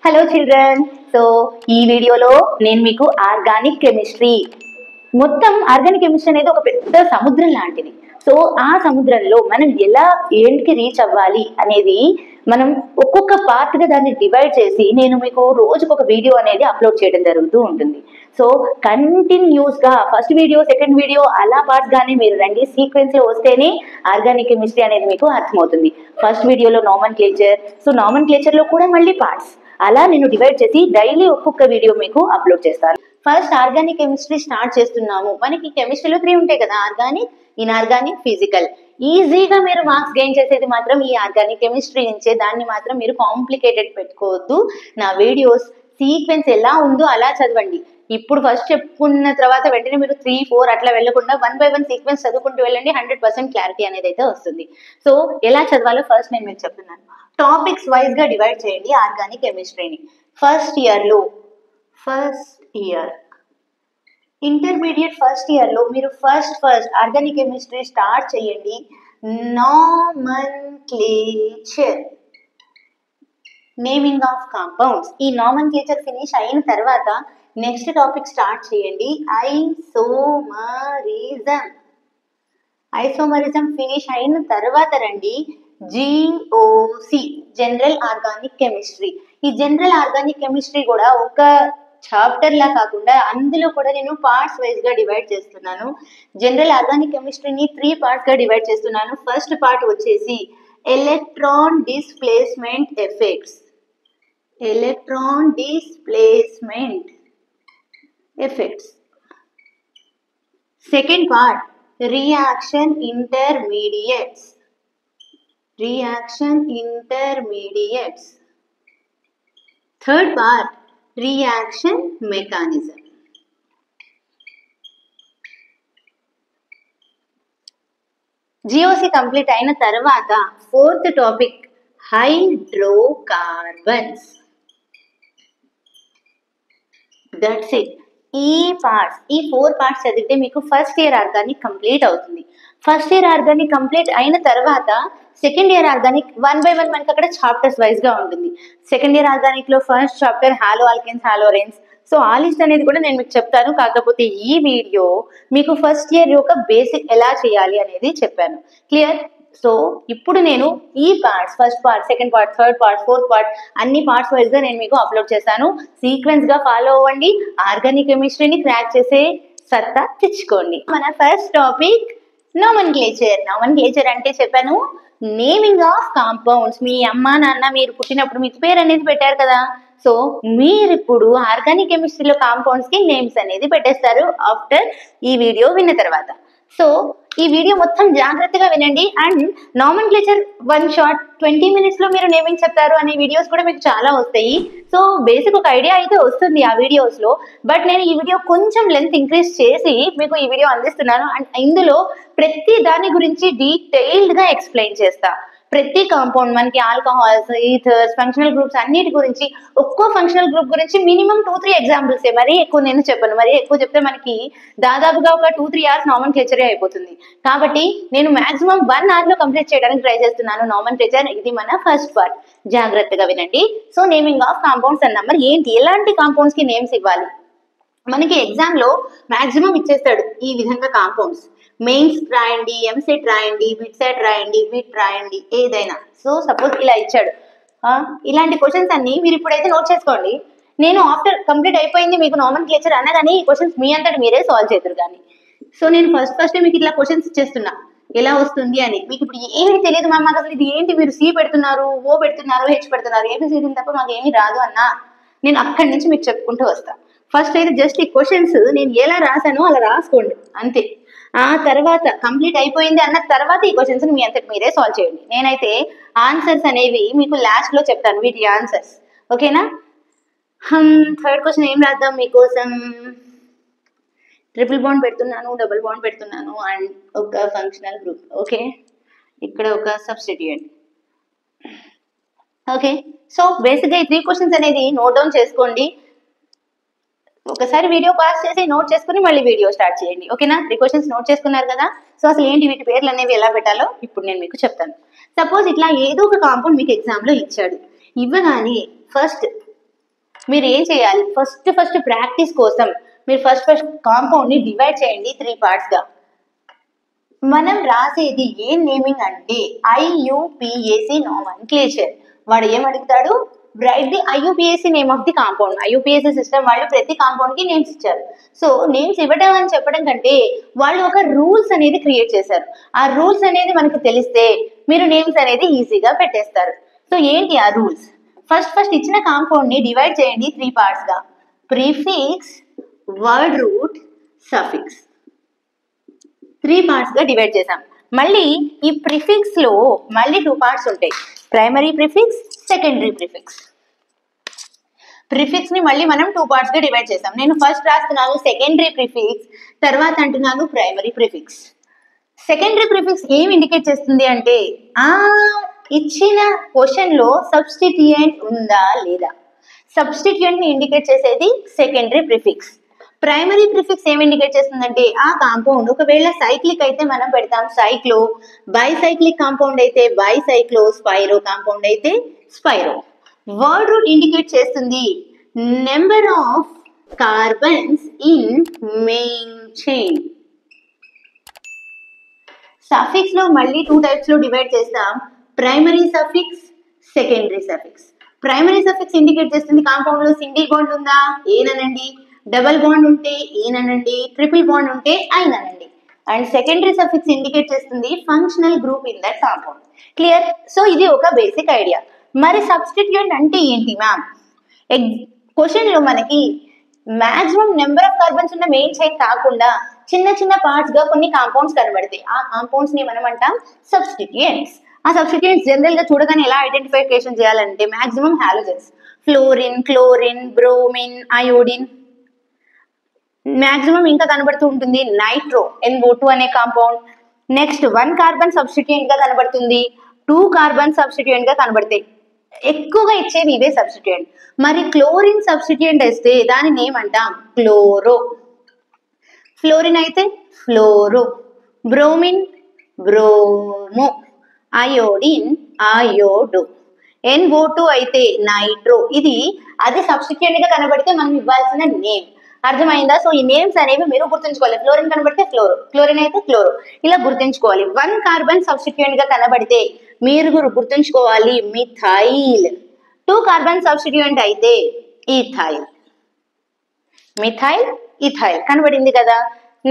Hello children. So ఈ వీడియోలో నేను మీకు ఆర్గానిక్ కెమిస్ట్రీ అనేది ఒక పెద్ద సముద్రం లాంటిది. సో ఆ సముద్రంలో మనం ఎలా ఎండ్కి రీచ్ అవ్వాలి అనేది మనం ఒక్కొక్క పార్ట్ గా దాన్ని డివైడ్ చేసి నేను మీకు రోజుకు ఒక వీడియో అనేది అప్లోడ్ చేయడం జరుగుతూ ఉంటుంది. సో కంటిన్యూస్ గా ఫస్ట్ వీడియో సెకండ్ వీడియో అలా పార్ట్స్ గానే మీరు రండి, సీక్వెన్స్ లో వస్తేనే ఆర్గానిక్ కెమిస్ట్రీ అనేది మీకు అర్థమవుతుంది. ఫస్ట్ వీడియోలో నామన్క్లేచర్, సో నామన్క్లేచర్ లో కూడా మళ్ళీ పార్ట్స్ అలా నేను డివైడ్ చేసి డైలీ ఒక్కొక్క వీడియో మీకు అప్లోడ్ చేస్తాను. ఫస్ట్ ఆర్గానిక్ కెమిస్ట్రీ స్టార్ట్ చేస్తున్నాము. మనకి కెమిస్ట్రీలో 3 ఉంటాయి కదా, ఆర్గానిక్, ఇన్ఆర్గానిక్, ఫిజికల్. ఈజీగా మీరు మార్క్స్ గెయిన్ చేసేది మాత్రం ఈ ఆర్గానిక్ కెమిస్ట్రీ నుంచే. దాన్ని మాత్రం మీరు కాంప్లికేటెడ్ పెట్టుకోవద్దు. నా వీడియోస్ సీక్వెన్స్ ఎలా ఉందో అలా చదవండి. ఇప్పుడు ఫస్ట్ చెప్పుకున్న తర్వాత వెంటనే మీరు 3, 4 అట్లా వెళ్ళకుండా 1 by 1 సీక్వెన్స్ చదువుకుంటూ వెళ్ళండి. 100% క్లారిటీ అనేది అయితే వస్తుంది. సో ఎలా చదవాలో ఫస్ట్ నేను మీకు చెప్తున్నాను. టాపిక్స్ వైజ్ గా డివైడ్ చేయండి ఆర్గానిక్ కెమిస్ట్రీని. First year intermediate first year లో మీరు ఫస్ట్ ఆర్గానిక్ కెమిస్ట్రీ స్టార్ట్ చేయండి. Nomenclature, naming of compounds. ఈ నామన్క్లేచర్ ఫినిష్ అయిన తర్వాత నెక్స్ట్ టాపిక్ స్టార్ట్ చేయండి, ఐసోమరిజం ఫినిష్ అయిన తర్వాత రండి జిఓసి, జనరల్ ఆర్గానిక్ కెమిస్ట్రీ. ఈ జనరల్ ఆర్గానిక్ కెమిస్ట్రీ కూడా ఒక చాప్టర్ లా కాకుండా అందులో కూడా నేను పార్ట్స్ వైజ్ గా డివైడ్ చేస్తున్నాను. జనరల్ ఆర్గానిక్ కెమిస్ట్రీని 3 పార్ట్స్ గా డివైడ్ చేస్తున్నాను. ఫస్ట్ పార్ట్ వచ్చేసి electron displacement effects. Second part reaction intermediates. Third part reaction mechanism. GOC complete అయిన తర్వాత fourth topic hydrocarbons. That's it. ఈ 4 పార్ట్స్ చదివితే మీకు ఫస్ట్ ఇయర్ ఆర్గానిక్ కంప్లీట్ అవుతుంది. ఫస్ట్ ఇయర్ ఆర్గానిక్ కంప్లీట్ అయిన తర్వాత సెకండ్ ఇయర్ ఆర్గానిక్ 1 by 1 మనకి అక్కడ చాప్టర్స్ వైజ్ గా ఉంటుంది. సెకండ్ ఇయర్ ఆర్గానిక్ లో first chapter haloalkanes, haloarenes. So ఆ లిస్ట్ అనేది కూడా నేను మీకు చెప్తాను. కాకపోతే ఈ వీడియో మీకు ఫస్ట్ ఇయర్ యొక్క బేసిక్ ఎలా చేయాలి అనేది చెప్పాను. క్లియర్? సో ఇప్పుడు నేను ఈ parts, first part, second part, third part, fourth part అన్ని పార్ట్స్ వైజ్ గా నేను మీకు అప్లోడ్ చేశాను. సీక్వెన్స్ గా ఫాలో అవ్వండి. ఆర్గానిక్ కెమిస్ట్రీని క్రాక్ చేసే సత్తా తెచ్చుకోండి. మన ఫస్ట్ టాపిక్ నామన్క్లేచర్ అంటే చెప్పాను, నేమింగ్ ఆఫ్ కాంపౌండ్స్. మీ అమ్మ నాన్న మీరు పుట్టినప్పుడు మీకు పేరు అనేది పెట్టారు కదా. సో మీరు ఇప్పుడు ఆర్గానిక్ కెమిస్ట్రీలో కాంపౌండ్స్ కి నేమ్స్ అనేది పెట్టేస్తారు ఆఫ్టర్ ఈ వీడియో విన్న తర్వాత. సో ఈ వీడియో మొత్తం జాగ్రత్తగా వినండి. అండ్ నామన్క్లేచర్ 1 షార్ట్ 20 minutes లో మీరు నేమింగ్ చెప్తారు అనే వీడియోస్ కూడా మీకు చాలా వస్తాయి. సో బేసిక్ ఒక ఐడియా అయితే వస్తుంది ఆ వీడియోస్ లో. బట్ నేను ఈ వీడియో కొంచెం లెంత్ ఇంక్రీజ్ చేసి మీకు ఈ వీడియో అందిస్తున్నాను. అండ్ ఇందులో ప్రతి దాని గురించి డీటెయిల్డ్ గా ఎక్స్ప్లెయిన్ చేస్తా. ప్రతి కాంపౌండ్, మనకి ఆల్కహాల్స్, ఈథర్స్, ఫంక్షనల్ గ్రూప్స్ అన్నిటి గురించి, ఒక్కో ఫంక్షనల్ గ్రూప్ గురించి మినిమం 2-3 ఎగ్జాంపుల్స్. మరీ ఎక్కువ నేను చెప్పను. మరీ ఎక్కువ చెప్తే మనకి దాదాపుగా ఒక 2-3 hours నామన్క్లేచరే అయిపోతుంది. కాబట్టి నేను మాక్సిమం 1 hour లో కంప్లీట్ చేయడానికి ట్రై చేస్తున్నాను నామన్క్లేచర్. ఇది మన ఫస్ట్ పార్ట్. జాగ్రత్తగా వినండి. సో నేమింగ్ ఆఫ్ కాంపౌండ్స్ అన్న మరి ఏంటి, ఎలాంటి కాంపౌండ్స్ కి నేమ్స్ ఇవ్వాలి? మనకి ఎగ్జామ్ లో మాక్సిమం ఇచ్చేస్తాడు ఈ విధంగా కాంపౌండ్స్. మెయిన్స్ రాయండి, ఎంసెట్ రాయండి, బిట్సెట్ రాయండి, బిట్ రాయండి, ఏదైనా. సో సపోజ్ ఇలా ఇచ్చాడు. ఇలాంటి క్వశ్చన్స్ అన్ని మీరు ఇప్పుడైతే నోట్ చేసుకోండి. నేను ఆఫ్టర్ కంప్లీట్ అయిపోయింది మీకు నామన్క్లేచర్ అనగానే ఈ క్వశ్చన్స్ మీ అంతటి మీరే సాల్వ్ చేద్దరు కానీ. సో నేను ఫస్ట్ మీకు ఇట్లా క్వశ్చన్స్ ఇచ్చేస్తున్నా ఎలా వస్తుంది అని. మీకు ఇప్పుడు ఏమీ తెలియదు మా మాకు అసలు ఇది ఏంటి, మీరు సి పెడుతున్నారు, ఓ పెడుతున్నారు, హెచ్ పెడుతున్నారు, ఏబిసిడీలు తప్ప మాకు ఏమీ రాదు అన్నా నేను అక్కడి నుంచి మీకు చెప్పుకుంటూ వస్తా. ఫస్ట్ అయితే జస్ట్ ఈ క్వశ్చన్స్ నేను ఎలా రాసానో అలా రాసుకోండి అంతే. ఆ తర్వాత కంప్లీట్ అయిపోయింది అన్న తర్వాత ఈ క్వశ్చన్స్ మీ అంతటి మీరే సాల్వ్ చేయండి. నేనైతే ఆన్సర్స్ అనేవి మీకు లాస్ట్ లో చెప్తాను, వీటి ఆన్సర్స్. ఓకేనా? థర్డ్ క్వశ్చన్ ఏం రాద్దాం మీకోసం. ట్రిపుల్ బాండ్ పెడుతున్నాను, డబుల్ బాండ్ పెడుతున్నాను అండ్ ఒక ఫంక్షనల్ గ్రూప్. ఓకే, ఇక్కడ ఒక సబ్స్టిట్యూయెంట్. ఓకే, సో బేసిక్గా ఈ 3 క్వశ్చన్స్ అనేది నోట్ డౌన్ చేసుకోండి. ఒకసారి వీడియో పాస్ చేసి నోట్ చేసుకుని మళ్ళీ వీడియో స్టార్ట్ చేయండి. ఓకేనా? 3 క్వశ్చన్స్ నోట్ చేసుకున్నారు కదా. సో అసలు ఏంటి వీటి పేర్లు అనేవి ఎలా పెట్టాలో ఇప్పుడు నేను మీకు చెప్తాను. సపోజ్ ఇట్లా ఏదో ఒక కాంపౌండ్ మీకు ఎగ్జామ్ లో ఇచ్చాడు. ఇవ్వగానే ఫస్ట్ మీరు ఏం చేయాలి, ఫస్ట్ ప్రాక్టీస్ కోసం మీరు ఫస్ట్ కాంపౌండ్ ని డివైడ్ చేయండి 3 parts గా. మనం రాసేది ఏం నేమింగ్ అంటే IUPAC నామన్క్లేచర్. వాడు ఏం అడుగుతాడు, right the IUPAC name of the compound. IUPAC system వాళ్ళు ప్రతి కాంపౌండ్ కి నేమ్స్ ఇచ్చారు. సో నేమ్స్ ఇవ్వడం అని చెప్పడం కంటే వాళ్ళు ఒక రూల్స్ అనేది క్రియేట్ చేశారు. ఆ రూల్స్ అనేది మనకి తెలిస్తే మీరు నేమ్స్ అనేది ఈజీగా పెట్టేస్తారు. సో ఏంటి ఆ రూల్స్, ఫస్ట్ ఇచ్చిన కాంపౌండ్ ని డివైడ్ చేయండి 3 parts గా. Prefix, word route, suffix 3 parts గా డివైడ్ చేసాం. మళ్ళీ ఈ ప్రిఫిక్స్ లో మళ్ళీ 2 parts ఉంటాయి, primary prefix, secondary prefix. Prefix ని మళ్ళీ మనం 2 parts గా డివైడ్ చేసాం. నేను ఫస్ట్ రాస్తున్నాను సెకండరీ ప్రిఫిక్స్, తర్వాత అంటున్నాను ప్రైమరీ ప్రిఫిక్స్. సెకండరీ ప్రిఫిక్స్ ఏం ఇండికేట్ చేస్తుంది అంటే ఇచ్చిన క్వశ్చన్ లో సబ్స్టిట్యూయెంట్ ఉందా లేదా, సబ్స్టిట్యూయెంట్ ని ఇండికేట్ చేసేది సెకండరీ ప్రిఫిక్స్. ప్రైమరీ ప్రిఫిక్స్ ఏం ఇండికేట్ చేస్తుందంటే ఆ కాంపౌండ్ ఒకవేళ సైక్లిక్ అయితే మనం పెడతాం సైక్లో, బైసైక్లిక్ కాంపౌండ్ అయితే బైసైక్లో, స్పైరో కాంపౌండ్ అయితే స్పైరో. వర్డ్ రూట్ ఇండికేట్ చేస్తుంది number of carbons in main chain. Suffix లో మళ్ళీ 2 types లో డివైడ్ చేస్తాం, primary suffix, secondary suffix. Primary suffix indicate చేస్తుంది కాంపౌండ్ లో సింగిల్ బాండ్ ఉందా ఏననండి, డబల్ బాండ్ ఉంటే ఏననండి, ట్రిపుల్ బాండ్ ఉంటే ఐననండి. అండ్ సెకండరీ సఫిక్స్ ఇండికేట్ చేస్తుంది functional group in that compound. Clear? So ఇది ఒక బేసిక్ ఐడియా. మరి సబ్స్టిట్యూయెంట్ అంటే ఏంటి మ్యామ్, క్వశ్చన్ లో మనకి మాక్సిమం నెంబర్ ఆఫ్ కార్బన్స్ ఉన్న మెయిన్ చైన్ కాకుండా చిన్న పార్ట్స్ గా కొన్ని కాంపౌండ్స్ కనబడతాయి. ఆ కాంపౌండ్స్ ని మనం అంటాం సబ్స్టిట్యూయెంట్స్. ఆ సబ్స్టిట్యూయెంట్స్ జనరల్ గా చూడగానే ఎలా ఐడెంటిఫికేషన్ చేయాలంటే maximum halogens, fluorine, chlorine, bromine, iodine. Maximum ఇంకా కనబడుతూ ఉంటుంది నైట్రో, NO2 అనే కాంపౌండ్. నెక్స్ట్ 1 కార్బన్ సబ్స్టిట్యూయెంట్ గా కనబడుతుంది, 2 కార్బన్ సబ్స్టిట్యూయెంట్ గా కనబడతాయి. ఎక్కువగా ఇచ్చేవి ఇవే సబ్స్టిట్యూయెంట్. మరి క్లోరిన్ సబ్స్టిట్యూయెంట్ వేస్తే దానిని ఏమంటాం క్లోరో, ఫ్లోరిన్ అయితే fluoro, bromine bromo, iodine iodo, NO2 అయితే నైట్రో. ఇది అది సబ్స్టిట్యూయెంట్ గా కనబడితే మనం ఇవ్వాల్సిన నేమ్. అర్థమైందా? సో ఈ నేమ్స్ అనేవి మీరు గుర్తుంచుకోవాలి. ఫ్లోరిన్ కనబడితే ఫ్లోరో, క్లోరిన్ అయితే క్లోరో, ఇలా గుర్తుంచుకోవాలి. 1 కార్బన్ సబ్స్టిట్యూయెంట్ గా కనబడితే మీరు గుర్తుంచుకోవాలి మిథైల్. 2 కార్బన్ సబ్స్టిట్యూయెంట్ అయితే ఈథైల్. మిథైల్, ఇథైల్ కనబడింది కదా.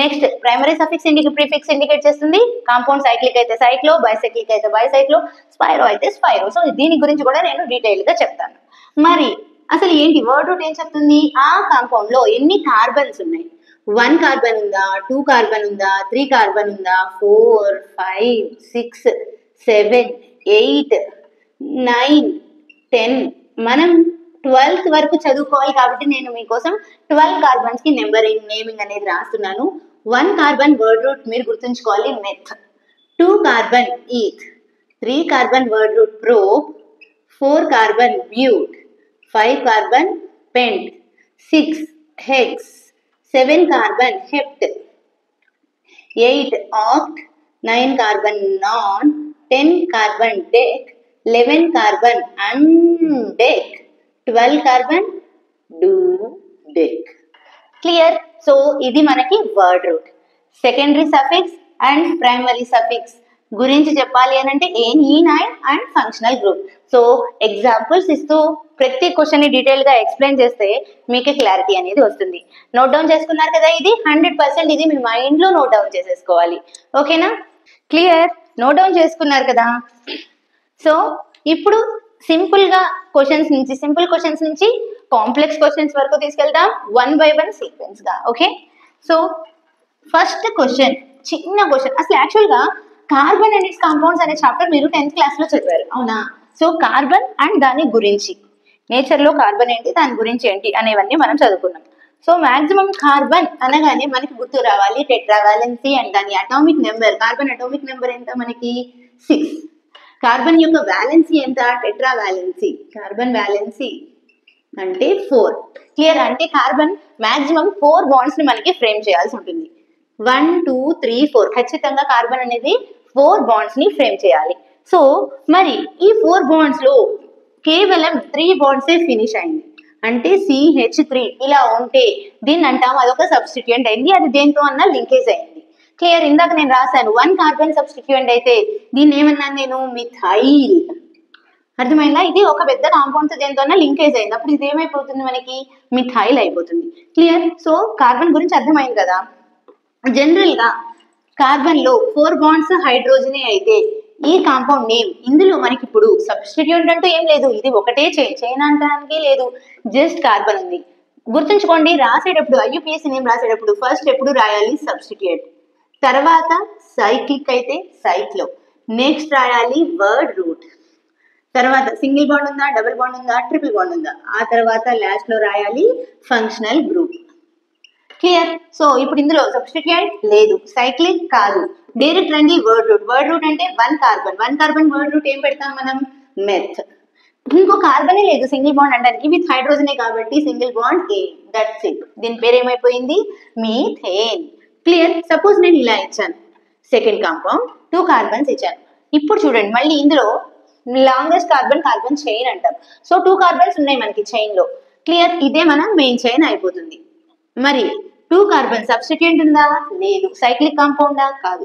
Next primary suffix prefix indicate చేస్తుంది కాంపౌండ్ సైక్లిక్ అయితే సైక్లో, బైసైక్లిక్ అయితే బైసైక్లో, స్పైరో అయితే స్పైరో. సో దీని గురించి కూడా నేను డీటెయిల్ గా చెప్తాను. మరి అసలు ఏంటి వర్డ్ రూట్ ఏం చెప్తుంది, ఆ కాంపౌండ్ లో ఎన్ని కార్బన్స్ ఉన్నాయి, 1 కార్బన్ ఉందా, 2 కార్బన్ ఉందా, 3 కార్బన్ ఉందా, 4, 5, 6, 7, 8, 9, 10. మనం 12th వరకు చదువుకోవాలి కాబట్టి నేను మీకోసం 12 కార్బన్స్ కి నేమింగ్ అనేది రాస్తున్నాను. 1 కార్బన్ వర్డ్ రూట్ మీరు గుర్తుంచుకోవాలి meth, 2 carbon eth, 3 carbon word root prop, 4 carbon but, 5 carbon pent, 6 hex, 7 carbon hept, 8 oct, 9 carbon non, 10 carbon dec, 11 carbon undec, 12 carbon dodec. Clear? So ఇది మనకి word root. Secondary suffix and primary suffix గురించి చెప్పాలి అని అంటే E9 and functional group. So examples ఇస్తూ ప్రతి question ని detail గా ఎక్స్ప్లెయిన్ చేస్తే మీకు క్లారిటీ అనేది వస్తుంది. నోట్ డౌన్ చేసుకున్నారు కదా, ఇది 100% ఇది మీ మైండ్ లో నోట్ డౌన్ చేసేసుకోవాలి. ఓకేనా? క్లియర్? నోట్ డౌన్ చేసుకున్నారు కదా. సో ఇప్పుడు సింపుల్ క్వశ్చన్స్ నుంచి కాంప్లెక్స్ క్వశ్చన్స్ వరకు తీసుకెళ్దాం 1 by 1 సీక్వెన్స్ గా. ఓకే, సో ఫస్ట్ క్వశ్చన్, చిన్న క్వశ్చన్. అసలు యాక్చువల్ గా కార్బన్ అండ్ ఇట్స్ కాంపౌండ్స్ అనే చాప్టర్ మీరు 10th క్లాస్ లో చదివారు, అవునా? సో కార్బన్ అండ్ దాని గురించి, నేచర్ లో కార్బన్ ఏంటి, దాని గురించి ఏంటి అనేవన్నీ మనం చదువుకున్నాం. సో మాక్సిమం కార్బన్ అనగానే మనకి గుర్తు రావాలి టెట్రా వాలెన్సీ అండ్ దాని atomic number. Carbon atomic number ఎంత మనకి 6. కార్బన్ యొక్క వ్యాలెన్సీ ఎంత, టెట్రా వ్యాలెన్సీ, కార్బన్ వ్యాలెన్సీ అంటే 4. క్లియర్? అంటే కార్బన్ మాక్సిమం 4 బాండ్స్ ని మనకి ఫ్రేమ్ చేయాల్సి ఉంటుంది. 1, 2, 3, 4 ఖచ్చితంగా కార్బన్ అనేది 4 బాండ్స్ ని ఫ్రేమ్ చేయాలి. సో మరి ఈ 4 బాండ్స్ లో కేవలం 3 బాండ్సే ఫినిష్ అయింది. అంటే CH3 ఇలా ఉంటే దీన్ని అంటాం అదొక సబ్స్టిట్యూయెంట్ అయింది, అది దేంతో అన్నా లింకేజ్ అయింది. క్లియర్? ఇందాక నేను రాశాను 1 కార్బన్ సబ్స్టిట్యూయెంట్ అయితే దీన్ని ఏమన్నాను నేను? మిథైల్. అర్థమైందా? ఇది ఒక పెద్ద కాంపౌండ్ దేంతో లింకేజ్ అయింది, అప్పుడు ఇది ఏమైపోతుంది మనకి? మిథైల్ అయిపోతుంది. క్లియర్? సో కార్బన్ గురించి అర్థమైంది కదా. జనరల్ గా కార్బన్ లో 4 బాండ్స్ హైడ్రోజనే అయితే ఈ కాంపౌండ్ నేమ్, ఇందులో మనకి ఇప్పుడు సబ్స్టిట్యూయెంట్ అంటూ ఏం లేదు, ఇది ఒకటే చైన్ అనడానికి లేదు, జస్ట్ కార్బన్ ఉంది. గుర్తుంచుకోండి, రాసేటప్పుడు IUPAC నేమ్ రాసేటప్పుడు ఫస్ట్ ఎప్పుడు రాయాలి? సబ్స్టిట్యూయెంట్, తర్వాత సైక్లిక్ అయితే సైక్లో, నెక్స్ట్ రాయాలి వర్డ్ రూట్, తర్వాత సింగిల్ బాండ్ ఉందా, డబుల్ బాండ్ ఉందా, ట్రిపుల్ బాండ్ ఉందా, ఆ తర్వాత లాస్ట్ లో రాయాలి ఫంక్షనల్ గ్రూప్. క్లియర్? సో ఇప్పుడు ఇందులో సబ్స్టిట్యూయెంట్ లేదు, సైక్లిక్ కాదు, డైరెక్ట్ రండి వర్డ్ రూట్. వర్డ్ రూట్ అంటే 1 కార్బన్ వర్డ్ రూట్ ఏం పెడతాం మనం? మెత్. ఇంకో కార్బనే లేదు సింగిల్ బాండ్ అనడానికి, విత్ హైడ్రోజనే కాబట్టి single bond ane. That's it. దీని పేరు ఏమైపోయింది? మీథేన్. క్లియర్? సపోజ్ నేను ఇలా ఇచ్చాను, సెకండ్ కాంపౌండ్ 2 కార్బన్స్ ఇచ్చాను. ఇప్పుడు చూడండి, మళ్ళీ ఇందులో లాంగెస్ట్ కార్బన్ చైన్ అంటాం. సో 2 కార్బన్స్ ఉన్నాయి మనకి చైన్ లో. క్లియర్? ఇదే మన మెయిన్ చైన్ అయిపోతుంది. మరి 2 కార్బన్ సబ్స్టిట్యూయెంట్ ఉందా? లేదు. సైక్లిక్ కాంపౌండా? కాదు.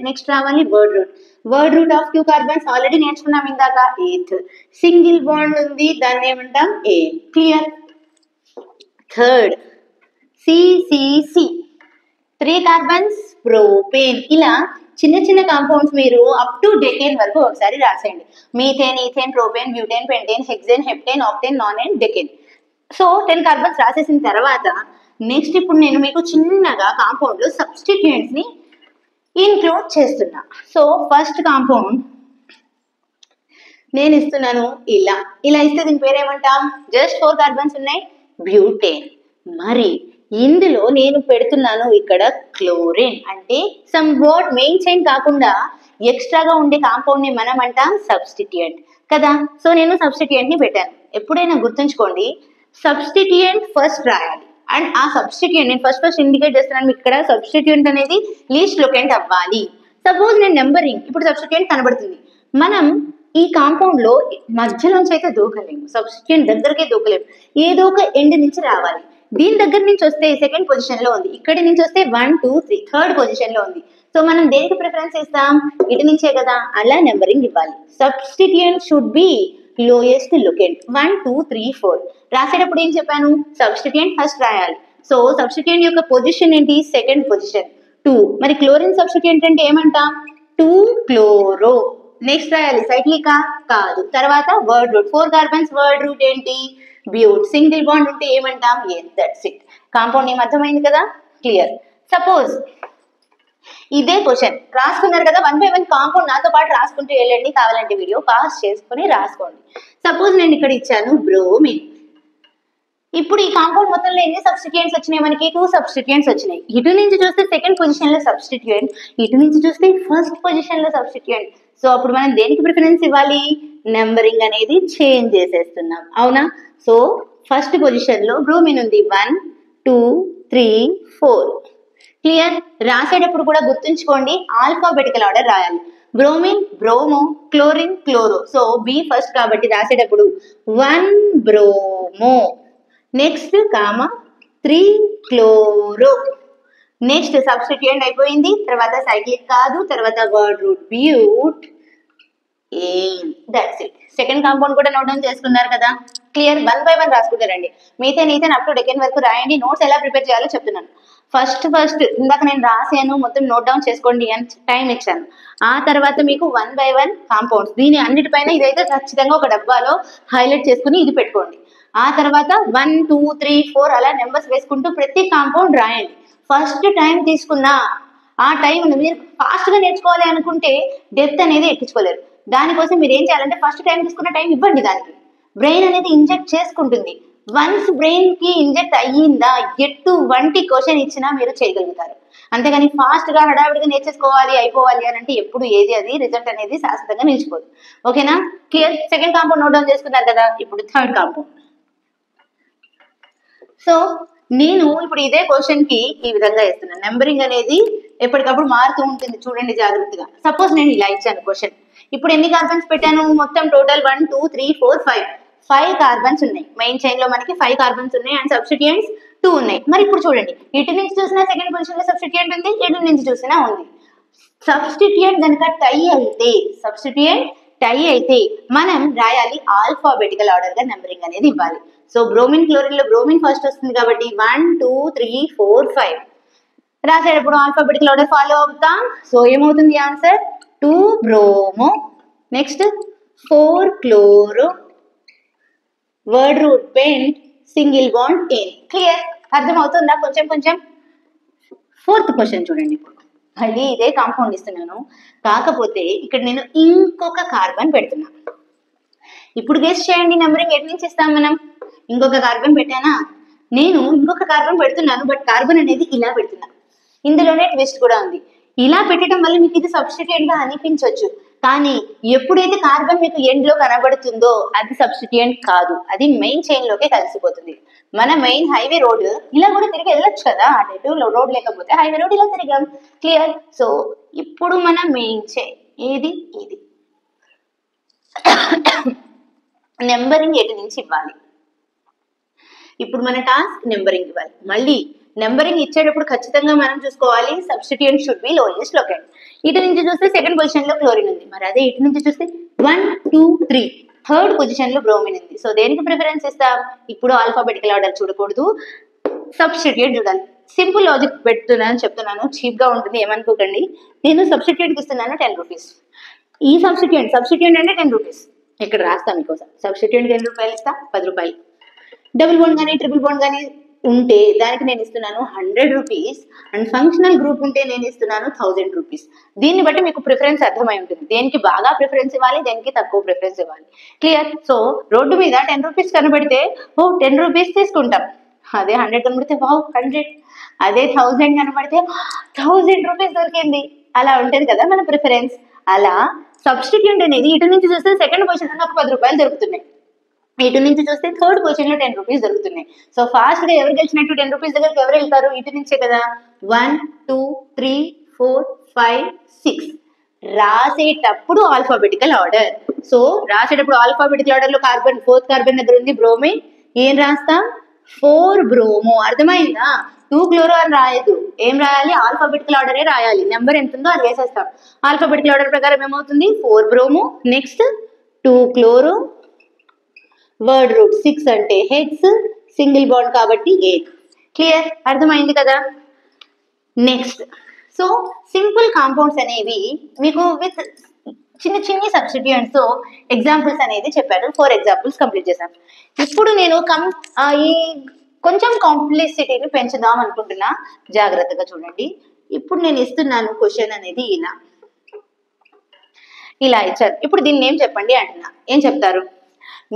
నెక్స్ట్ రావాలి word root. Word root of 2 carbons already నేర్చుకున్నాం ఇందాక, 8th. సింగిల్ బాండ్ ఉంది, దాన్ని ఏమంటాం? Ane. Clear? Third CCC, 3 carbons propane. ఇలా చిన్న చిన్న కాంపౌండ్స్ మీరు అప్ టు డెకేన్ వరకు ఒకసారి రాసేయండి. Methane, ethane, propane, butane, pentane, hexane, heptane, octane, nonane, decane. So 10 carbons రాసేసిన తర్వాత నెక్స్ట్ ఇప్పుడు నేను మీకు చిన్నగా కాంపౌండ్ లో సబ్స్టిట్యూయెంట్స్ ని ఇంక్లూడ్ చేస్తున్నా. సో ఫస్ట్ కాంపౌండ్ నేను ఇస్తున్నాను ఇలా ఇస్తే దీని పేరు ఏమంటాం? జస్ట్ 4 కార్బన్స్ ఉన్నాయి, బ్యూటేన్. మరి ఇందులో నేను పెడుతున్నాను ఇక్కడ క్లోరిన్, అంటే సమ్ వాట్ మెయిన్ చైన్ కాకుండా ఎక్స్ట్రాగా ఉండే కాంపౌండ్ ని మనం అంటాం సబ్స్టిట్యూయెంట్ కదా. సో నేను సబ్స్టిట్యూయెంట్ ని పెట్టాను. ఎప్పుడైనా గుర్తుంచుకోండి, సబ్స్టిట్యూయెంట్ ఫస్ట్ రాయాలి. అండ్ ఆ సబ్స్టిట్యూయెంట్ నేను ఫస్ట్ ఇండికేట్ చేస్తున్నాను, ఇక్కడ సబ్స్టిట్యూయెంట్ అనేది లీస్ట్ లొకెంట్ అవ్వాలి. సపోజ్ నేను నెంబరింగ్, ఇప్పుడు సబ్స్టిట్యూయెంట్ కనబడుతుంది, మనం ఈ కాంపౌండ్ లో మధ్యలోంచి అయితే దూకలేము, సబ్స్టిట్యూయెంట్ దగ్గరకే దూకలేము, ఏదో ఒక ఎండ్ నుంచి రావాలి. దీని దగ్గర నుంచి వస్తే సెకండ్ పొజిషన్ లో ఉంది, ఇక్కడి నుంచి వస్తే 1 2 3 థర్డ్ పొజిషన్ లో ఉంది. సో మనం దేనికి ప్రిఫరెన్స్ ఇస్తాం? ఇటు నుంచే కదా, అలా నెంబరింగ్ ఇవ్వాలి. Substituent should be lowest locant 1 2 3 4. రాసేటప్పుడు ఏం చెప్పాను? సబ్స్టిట్యూయెంట్ ఫస్ట్ రాయాలి. సో సబ్స్టిట్యూయెంట్ యొక్క పొజిషన్ ఏంటి? Second position 2. మరి క్లోరిన్ సబ్స్టిట్యూయెంట్ అంటే ఏమంటాం? 2 క్లోరో. నెక్స్ట్ రాయాలి సైక్లికా? కాదు. తర్వాత word root, 4 carbons word root ఏంటి? బ్యూట్. సింగిల్ బాండ్ ఉంటే ఏమంటాం? ఎస్. That's it. కాంపౌండ్ నేమ్ అర్థమైంది కదా. క్లియర్. సపోజ్ ఇదే క్వశ్చన్ రాసుకున్నారు కదా, 1 by 1 కాంపౌండ్ నాతో పాటు రాసుకుంటూ వెళ్ళండి, కావాలంటే వీడియో పాస్ చేసుకుని రాసుకోండి. సపోజ్ నేను ఇక్కడ ఇచ్చాను బ్రోమిన్. ఇప్పుడు ఈ కాంపౌండ్ మొత్తంలో ఎన్ని సబ్స్టిట్యూయెంట్స్ వచ్చినాయి మనకి? 2 సబ్స్టిట్యూయెంట్స్ వచ్చినాయి. ఇటు నుంచి చూస్తే సెకండ్ పొజిషన్ లో సబ్స్టిట్యూయెంట్, ఇటు నుంచి చూస్తే ఫస్ట్ పొజిషన్ లో సబ్స్టిట్యూయెంట్. సో అప్పుడు మనం దేనికి ప్రిఫరెన్స్ ఇవ్వాలి? నెంబరింగ్ అనేది చేంజ్ చేసేస్తున్నాం, అవునా? సో ఫస్ట్ పొజిషన్ లో బ్రోమిన్ ఉంది, 1 2 3 4. క్లియర్? రాసేటప్పుడు కూడా గుర్తుంచుకోండి, ఆల్ఫాబెటికల్ ఆర్డర్ రాయాలి. Bromine, bromo, chlorine, chloro. So B first కాబట్టి రాసేటప్పుడు 1 bromo, next comma 3 chloro, next substituent అయిపోయింది, తర్వాత సైక్లిక్ కాదు, తర్వాత word root but ane. That's it. Second compound కూడా నోట్ డౌన్ చేసుకున్నారు కదా. క్లియర్? 1 by 1 రాసుకుంటారండి. Methane, ethane up to decane వరకు రాయండి. నోట్స్ ఎలా ప్రిపేర్ చేయాలో చెప్తున్నాను. ఫస్ట్ ఇందాక నేను రాసాను, మొత్తం నోట్ డౌన్ చేసుకోండి అని టైం ఇచ్చాను. ఆ తర్వాత మీకు 1 by 1 కాంపౌండ్స్, దీని అన్నిటిపైన ఇదైతే ఖచ్చితంగా ఒక డబ్బాలో హైలైట్ చేసుకుని ఇది పెట్టుకోండి. ఆ తర్వాత 1 2 3 4 అలా నెంబర్స్ వేసుకుంటూ ప్రతి కాంపౌండ్ రాయండి. ఫస్ట్ టైం తీసుకున్న ఆ టైం మీరు ఫాస్ట్ గా నేర్చుకోవాలి అనుకుంటే డెప్త్ అనేది ఎక్కించుకోలేరు. దానికోసం మీరు ఏం చేయాలంటే ఫస్ట్ టైం తీసుకున్న టైం ఇవ్వండి, దానికి బ్రెయిన్ అనేది ఇంజెక్ట్ చేసుకుంటుంది. వన్స్ బ్రెయిన్ కి ఇంజెక్ట్ అయ్యిందా ఎటువంటి క్వశ్చన్ ఇచ్చినా మీరు చేయగలుగుతారు. అంతేగాని ఫాస్ట్ గా హడావిడిగా నేర్చేసుకోవాలి అయిపోవాలి అని అంటే ఎప్పుడు ఏది అది రిజల్ట్ అనేది శాశ్వతంగా నిలిచిపోదు. ఓకేనా? Clear? Second compound note down చేసుకున్నారు కదా. ఇప్పుడు థర్డ్ కాంపౌండ్. సో నేను ఇప్పుడు ఇదే క్వశ్చన్ కి ఈ విధంగా ఇస్తున్నాను. నెంబరింగ్ అనేది ఎప్పటికప్పుడు మారుతూ ఉంటుంది, చూడండి జాగ్రత్తగా. సపోజ్ నేను ఇలా ఇచ్చాను క్వశ్చన్. ఇప్పుడు ఎన్ని కార్బన్స్ పెట్టాను? మొత్తం టోటల్ 1 2 3 4 5. 5 కార్బన్స్ ఉన్నాయి. మెయిన్ చైన్ లో మనకి 5 కార్బన్స్ ఉన్నాయి అండ్ సబ్స్టిట్యూయెంట్స్ 2 ఉన్నాయి. మరి ఇప్పుడు చూడండి, ఇటు నుంచి చూసినా సెకండ్ పొజిషన్ లో సబ్స్టిట్యూయెంట్ ఉంది, ఇటు నుంచి చూసినా ఉంది. సబ్స్టిట్యూయెంట్ కనుక టై అయితే మనం రాయాలి ఆల్ఫాబెటికల్ ఆర్డర్ గా నెంబరింగ్ అనేది ఇవ్వాలి. సో బ్రోమిన్ క్లోరిన్ లో బ్రోమిన్ ఫస్ట్ వస్తుంది కాబట్టి 1 2 3 4 5 రాసేటప్పుడు ఆల్ఫాబెటికల్ ఆర్డర్ ఫాలో అవుతాం. సో ఏమవుతుంది answer 2 bromo, next 4 chloro, word root pent, single bond ane. Clear? అర్థమవుతుందా? కొంచెం ఫోర్త్ క్వశ్చన్ చూడండి. మళ్ళీ ఇదే కాంపౌండ్ ఇస్తున్నాను, కాకపోతే ఇక్కడ నేను ఇంకొక కార్బన్ పెడుతున్నాను. ఇప్పుడు గెస్ చేయండి నెంబరింగ్ ఎటు నుంచి ఇస్తాం మనం. ఇంకొక కార్బన్ పెట్టానా, నేను ఇంకొక కార్బన్ పెడుతున్నాను, బట్ కార్బన్ అనేది ఇలా పెడుతున్నా. ఇందులోనే ట్విస్ట్ కూడా ఉంది. ఇలా పెట్టడం వల్ల మీకు ఇది సబ్స్టిట్యూయెంట్ గా అనిపించవచ్చు, కానీ ఎప్పుడైతే కార్బన్ మీకు ఎండ్ లో కనబడుతుందో అది సబ్స్టిట్యూయెంట్ కాదు, అది మెయిన్ చైన్ లోకే కలిసిపోతుంది. మన మెయిన్ హైవే రోడ్ ఇలా కూడా తిరిగి వెళ్ళొచ్చు కదా, అటు రోడ్ లేకపోతే హైవే రోడ్ ఇలా తిరిగాం. క్లియర్? సో ఇప్పుడు మన మెయిన్ చైన్ ఇది నెంబరింగ్ ఎటు నుంచి ఇవ్వాలి. ఇప్పుడు మన టాస్క్ నెంబరింగ్ ఇవ్వాలి. మళ్ళీ నెంబరింగ్ ఇచ్చేటప్పుడు ఖచ్చితంగా మనం చూసుకోవాలి substituent should be lowest locate. ఇటు నుంచి చూస్తే సెకండ్ పొజిషన్ లో క్లోరిన్ ఉంది, మరి అదే ఇటు నుంచి చూస్తే 1 2 3 థర్డ్ పొజిషన్ లో బ్రోమిన్ ఉంది. సో దేనికి ప్రిఫరెన్స్ ఇస్తాం? ఇప్పుడు ఆల్ఫాబెటికల్ ఆర్డర్ చూడకూడదు, సబ్స్టిట్యూయెంట్ చూడాలి. సింపుల్ లాజిక్ పెడుతున్నాను, చెప్తున్నాను, చీప్ గా ఉంటుంది ఏమనుకోకండి. నేను సబ్స్టిట్యూయెంట్ ఇస్తున్నాను 10 రూపీస్. ఈ సబ్స్టిట్యూయెంట్ అంటే 10 రూపీస్ ఇక్కడ రాస్తాం మీకోసం. సబ్స్టిట్యూయెంట్ 10 రూపాయలు ఇస్తా, 10 రూపాయలు. డబుల్ బాండ్ కానీ ట్రిపుల్ బాండ్ కానీ ఉంటే దానికి నేను ఇస్తున్నాను 100 రూపీస్ అండ్ ఫంక్షనల్ గ్రూప్ ఉంటే నేను ఇస్తున్నాను 1000 రూపీస్. దీన్ని బట్టి మీకు ప్రిఫరెన్స్ అర్థమై ఉంటుంది, దేనికి బాగా ప్రిఫరెన్స్ ఇవ్వాలి, దేనికి తక్కువ ప్రిఫరెన్స్ ఇవ్వాలి. క్లియర్? సో రోడ్డు మీద 10 రూపీస్ కనబడితే 10 రూపీస్ తీసుకుంటాం, అదే 100 కనబడితే 100, అదే 1000 కనబడితే 1000 రూపీస్ దొరికింది. అలా ఉంటుంది కదా మన ప్రిఫరెన్స్. అలా సబ్స్టిట్యూయెంట్ అనేది ఇటు నుంచి చూస్తే సెకండ్ పొజిషన్ లో 10 రూపాయలు దొరుకుతున్నాయి, ఇటు నుంచి చూస్తే థర్డ్ పొజిషన్ లో 10 రూపీస్ దొరుకుతున్నాయి. సో ఫాస్ట్ గా ఎవరు గెలిచినట్టు 10 రూపీస్ దగ్గరికి ఎవరు వెళ్తారు? ఇటు నుంచే కదా. 1 2 3 4 5 6 రాసేటప్పుడు ఆల్ఫాబెటికల్ ఆర్డర్. సో రాసేటప్పుడు ఆల్ఫాబెటికల్ ఆర్డర్ లో కార్బన్ 4th కార్బన్ దగ్గర ఉంది బ్రోమిన్, ఏం రాస్తాం? 4 బ్రోమో. అర్థమైందా? 2 క్లోరో అని రాయదు, ఏం రాయాలి? ఆల్ఫాబెటికల్ ఆర్డరే రాయాలి. నెంబర్ ఎంత ఉందో అది వేసేస్తాం. ఆల్ఫాబెటికల్ ఆర్డర్ ప్రకారం ఏమవుతుంది? 4 bromo, next 2 chloro, word route 6 అంటే హెక్స్, సింగిల్ బాండ్ కాబట్టి 8. క్లియర్? అర్థమైంది కదా. నెక్స్ట్, సో సింపుల్ కాంపౌండ్స్ అనేవి మీకు విత్ చిన్న సబ్స్టిట్యూయెంట్స్ తో ఎగ్జాంపుల్స్ అనేది చెప్పారు. 4 ఎగ్జాంపుల్స్ కంప్లీట్ చేశాను. ఇప్పుడు నేను ఈ కొంచెం కాంప్లెక్సిటీని పెంచుదాం అనుకుంటున్నా, జాగ్రత్తగా చూడండి. ఇప్పుడు నేను ఇస్తున్నాను క్వశ్చన్ అనేది ఇలా ఇచ్చారు. ఇప్పుడు దీన్ని ఏం చెప్పండి అంటున్నా, ఏం చెప్తారు?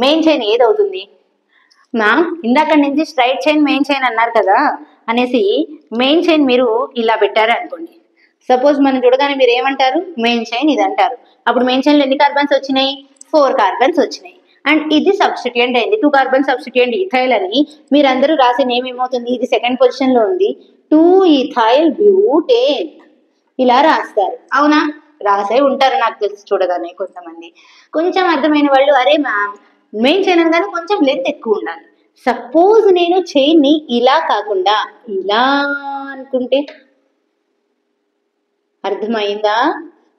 మెయిన్ చైన్ ఏదవుతుంది మ్యామ్? ఇందాక నుంచి స్ట్రైట్ చైన్ మెయిన్ చైన్ అన్నారు కదా అనేసి మెయిన్ చైన్ మీరు ఇలా పెట్టారు అనుకోండి. సపోజ్ మనం చూడగానే మీరు ఏమంటారు? మెయిన్ చైన్ ఇది అంటారు. అప్పుడు మెయిన్ చైన్ లో ఎన్ని కార్బన్స్ వచ్చినాయి? 4 కార్బన్స్ వచ్చినాయి. అండ్ ఇది సబ్స్టిట్యూయెంట్ అయింది, 2 కార్బన్ సబ్స్టిట్యూయెంట్ ఇథైల్ అని మీరందరూ రాసిన ఏమేమవుతుంది? ఇది సెకండ్ పొజిషన్ లో ఉంది, 2 ఇథైల్ బ్యూటేన్ ఇలా రాస్తారు. అవునా? రాసే ఉంటారు నాకు తెలిసి చూడగానే కొంతమంది. కొంచెం అర్థమైన వాళ్ళు అరే మ్యామ్ మెయిన్ చైన్ అనగానే కొంచెం లెంత్ ఎక్కువ ఉండాలి. సపోజ్ నేను చైన్ ని ఇలా కాకుండా ఇలా అనుకుంటే అర్థమైందా?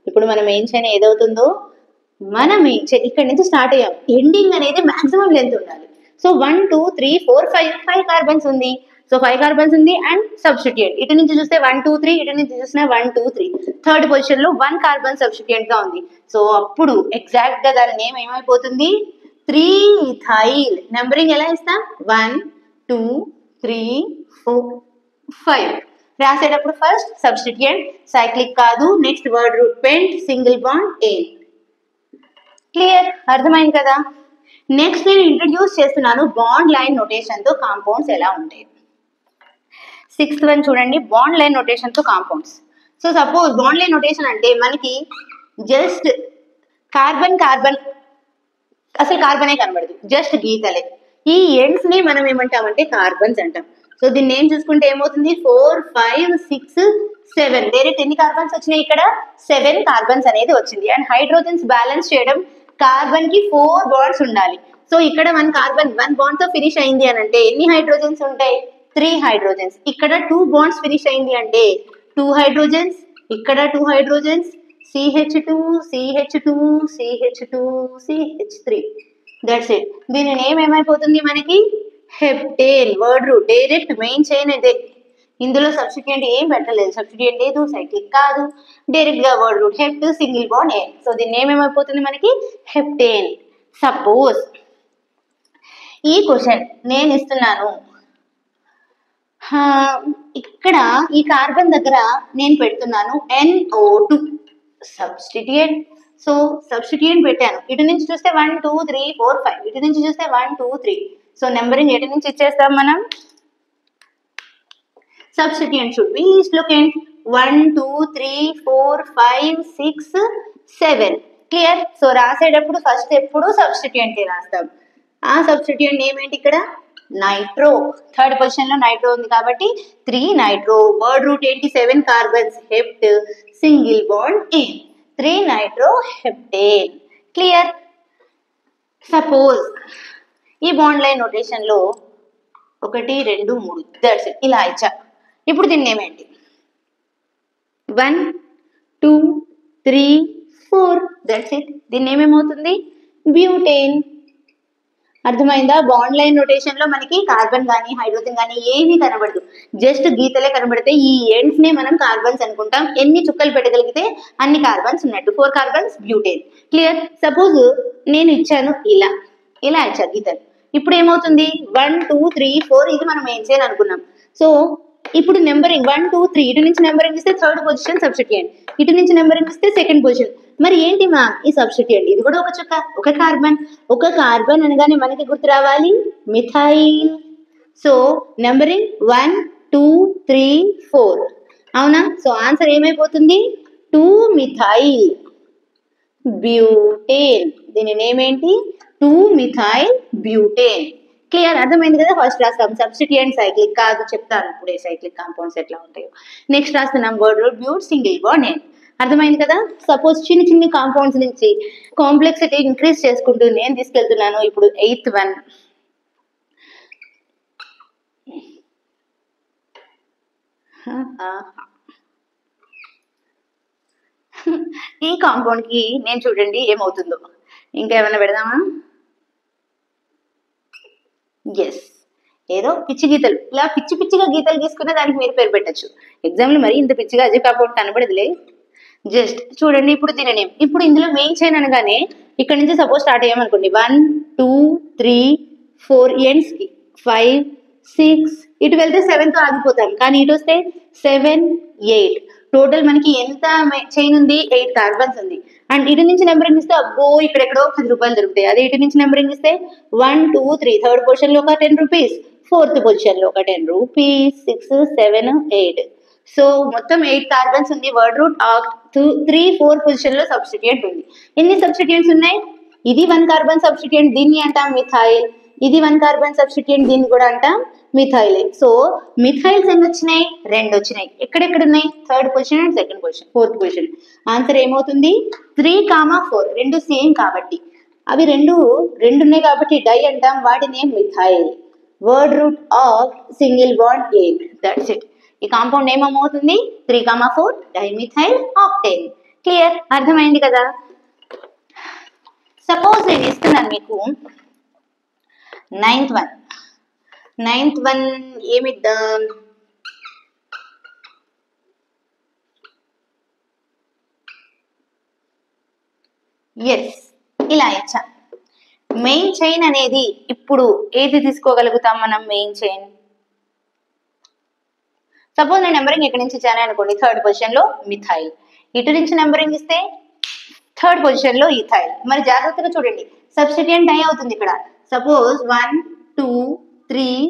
ఇప్పుడు మన మెయిన్ చైన్ ఏదవుతుందో, మన మెయిన్ చైన్ ఇక్కడ నుంచి స్టార్ట్ అయ్యాం, ఎండింగ్ అనేది మాక్సిమం లెంత్ ఉండాలి. సో 1 2 3 4 5 కార్బన్స్ ఉంది. సో 5 కార్బన్స్ ఉంది అండ్ సబ్స్టిట్యూయెంట్ ఇటు నుంచి చూస్తే 1 2 3, ఇటు నుంచి చూసిన 1 2 3 థర్డ్ పొజిషన్ లో 1 కార్బన్ సబ్స్టిట్యూయెంట్ గా ఉంది. సో అప్పుడు ఎగ్జాక్ట్ గా దాని నేమ్ ఏమైపోతుంది? 3 ఇథైల్. నెంబరింగ్ ఎలా ఇస్తాం? 1 2 3 4 5 రాసేటప్పుడు ఫస్ట్ సబ్స్టిట్యూయెంట్, సైక్లిక్ కాదు, next word root pent, single bond ane. Clear? అర్థమైంది కదా. నెక్స్ట్ నేను ఇంట్రడ్యూస్ చేస్తున్నాను బాండ్ లైన్ నోటేషన్ తో కాంపౌండ్స్ ఎలా ఉంటాయి. 6th వన్ చూడండి, బాండ్ లైన్ నోటేషన్ తో compounds. So suppose bond line notation అంటే మనకి జస్ట్ కార్బన్ అసలు కార్బనే కనబడదు, జస్ట్ గీతలే. ఈ ఎండ్స్ ని మనం ఏమంటామంటే కార్బన్స్ అంటాం. సో దీన్ని ఏం చూసుకుంటే ఏమవుతుంది? 4 5 6 7 డైరెక్ట్ ఎన్ని కార్బన్స్ వచ్చినాయి? ఇక్కడ 7 కార్బన్స్ అనేది వచ్చింది. అండ్ హైడ్రోజన్స్ బ్యాలెన్స్ చేయడం కార్బన్ కి 4 బాండ్స్ ఉండాలి. సో ఇక్కడ 1 కార్బన్ 1 బాండ్ తో ఫినిష్ అయింది అని అంటే ఎన్ని హైడ్రోజన్స్ ఉంటాయి? 3 హైడ్రోజన్స్. ఇక్కడ 2 బాండ్స్ ఫినిష్ అయింది అంటే 2 హైడ్రోజన్స్, ఇక్కడ 2 hydrogens, CH2 CH2 CH2 CH3. That's it. దీని నేమ్ ఏమైపోతుంది మనకి? Heptane. Word route direct main chain అదే. ఇందులో సబ్స్టిట్యూయెంట్ ఏం పెట్టలేదు, సబ్స్టిట్యూయెంట్ లేదు, సైక్లిక్ కాదు, డైరెక్ట్ గా word root hept single bond ane. So దీని నేమ్ ఏమైపోతుంది మనకి? హెప్టేన్. సపోజ్ ఈ క్వశ్చన్ నేను ఇస్తున్నాను, ఇక్కడ ఈ కార్బన్ దగ్గర నేను పెడుతున్నాను NO2 సబ్స్టిట్యూయెంట్. సో సబ్స్టిట్యూయెంట్ పెట్టాను. ఇటు నుంచి చూస్తే 1 2 3 4 5, ఇటు నుంచి చూస్తే 1 2 3. సో నెంబరింగ్ ఎటు నుంచి ఇచ్చేస్తాం మనం? Substituent should be least locant. 1 2 3 4 5 6 7. Clear? So రాసేటప్పుడు ఫస్ట్ ఎప్పుడు సబ్స్టిట్యూయెంట్ రాస్తాం. ఆ సబ్స్టిట్యూయెంట్ నేమ్ ఏంటి ఇక్కడ? నైట్రో. థర్డ్ పొజిషన్ లో నైట్రో ఉంది కాబట్టి 3 నైట్రో. వర్డ్ రూట్ ఏంటి? 7 కార్బన్స్, హెప్ట్ సింగిల్ బాండ్ ఏన్. 3 నైట్రో హెప్టేన్. క్లియర్? సపోజ్ ఈ బాండ్ లైన్ నోటేషన్ లో 1 2 3 దట్స్ ఇట్ ఇలా ఇచ్చా. ఇప్పుడు దీన్ని ఏమేంటి? 1 2 3 4 దట్స్ ఇట్. దీన్ని ఏమేమవుతుంది? బ్యూటేన్. అర్థమైందా? బాండ్ లైన్ నోటేషన్ లో మనకి కార్బన్ కానీ హైడ్రోజన్ కానీ ఏమీ కనబడదు, జస్ట్ గీతలే కనబడితే ఈ ఎండ్స్ నే మనం కార్బన్స్ అనుకుంటాం. ఎన్ని చుక్కలు పెట్టగలిగితే అన్ని కార్బన్స్ ఉన్నట్టు. 4 కార్బన్స్ బ్యూటేన్. క్లియర్? సపోజ్ నేను ఇచ్చాను ఇలా ఇచ్చా గీతలు. ఇప్పుడు ఏమవుతుంది? 1 2 3 4 ఇది మనం ఏం చేయాలి అనుకున్నాం. సో ఇప్పుడు నెంబరింగ్ 1 2 3 ఇటు నుంచి నెంబరింగ్ ఇస్తే థర్డ్ పొజిషన్ సబ్స్టిట్యూయెంట్, ఇటు నుంచి నెంబరింగ్ ఇస్తే సెకండ్ పొజిషన్. మరి ఏంటి మ్యామ్ ఈ సబ్స్టిట్యూయెంట్? ఇది కూడా ఒక చుక్క, ఒక కార్బన్. ఒక కార్బన్ అనగానే మనకి గుర్తు రావాలి మిథైల్. సో నెంబరింగ్ 1 2 3 4 అవునా? సో ఆన్సర్ ఏమైపోతుంది? 2 మిథైల్ బ్యూటేన్. దీని నేమ్ ఏంటి? 2 మిథైల్ బ్యూటేన్. క్లియర్? అర్థమైంది కదా? ఫస్ట్ రాస్తాం సబ్స్టిట్యూయెంట్ సైక్లిక్ కాదు, చెప్తాను ఇప్పుడే సైక్లిక్ కాంపౌండ్స్ ఎట్లా ఉంటాయో. నెక్స్ట్ రాస్తున్నాం వర్డ్ రూట్ బ్యూట్ సింగిల్ బాండ్ ఏన్. అర్థమైంది కదా? సపోజ్ చిన్న చిన్న కాంపౌండ్స్ నుంచి కాంప్లెక్సిటీ ఇంక్రీజ్ చేసుకుంటూ నేను తీసుకెళ్తున్నాను. ఇప్పుడు 8th వన్ ఈ కాంపౌండ్ కి నేను చూడండి ఏమవుతుందో. ఇంకా ఏమైనా పెడదామా? ఎస్, ఏదో పిచ్చి గీతలు, ఇలా పిచ్చి పిచ్చిగా గీతలు గీసుకున్న దానికి మీరు పేరు పెట్టచ్చు. ఎగ్జామ్లో మరి ఇంత పిచ్చిగా అజయ్ కాంపౌండ్ కనబడదులే. జస్ట్ చూడండి ఇప్పుడు దీని నేమ్. ఇప్పుడు ఇందులో మెయిన్ చైన్ అనగానే ఇక్కడ నుంచి సపోజ్ స్టార్ట్ అయ్యామనుకోండి 1 2 3 4 ఎండ్స్ కి 5 6 ఇటు వెళ్తే 7 తో ఆగిపోతాం. కానీ ఇటు వస్తే 7 8 టోటల్ మనకి ఎంత చైన్ ఉంది? 8 కార్బన్స్ ఉంది. అండ్ ఇటు నుంచి నెంబరింగ్ ఇస్తే అబ్బో ఇక్కడెక్కడో 10 రూపాయలు దొరుకుతాయి. అదే ఇటు నుంచి నెంబరింగ్ ఇస్తే 1 2 3 థర్డ్ పొజిషన్ లో ఒక 10 రూపీస్, ఫోర్త్ పొజిషన్ లో ఒక 10 రూపీస్, 6 7 8. సో మొత్తం 8 కార్బన్స్ ఉంది. వర్డ్ రూట్ 3 4 పొజిషన్ లో సబ్స్టిట్యూయెంట్ ఉంది. ఎన్ని సబ్స్టిట్యూయెంట్స్ ఉన్నాయి? ఇది 1 కార్బన్ సబ్స్టిట్యూయెంట్, దీన్ని అంటాం మిథైల్. ఇది 1 కార్బన్ సబ్స్టిట్యూయెంట్, దీన్ని కూడా అంటాం మిథైల్. సో మిథైల్స్ ఎన్ని వచ్చినాయి? 2 వచ్చినాయి. ఎక్కడెక్కడ ఉన్నాయి? Third position and second position, fourth position. Answer ఏమవుతుంది? 3 4 రెండు సేమ్ కాబట్టి, అవి రెండు ఉన్నాయి కాబట్టి డై అంటాం. వాటి name methyl. Word root of single bond ane. That's it. ఈ కాంపౌండ్ నేమ్ ఏమవుతుంది? 3 4 డైమిథైల్ ఆక్టేన్. క్లియర్? అర్థమైంది కదా? సపోజ్ నేను ఇస్తున్నాను మీకు 9th వన్ ఏమిద్దాం? ఎస్, ఇలా ఇచ్చా. మెయిన్ చైన్ అనేది ఇప్పుడు ఏది తీసుకోగలుగుతాం మనం? Main chain. సపోజ్ నేను నెంబరింగ్ ఎక్కడి నుంచి ఇచ్చాను అనుకోండి, థర్డ్ పొజిషన్ లో మిథైల్. ఇటు నుంచి నెంబరింగ్ ఇస్తే థర్డ్ పొజిషన్ లో ఇథైల్. మరి జాగ్రత్తగా చూడండి, సబ్స్టిట్యూయెంట్ డై అవుతుంది ఇక్కడ. సపోజ్ 1 2 3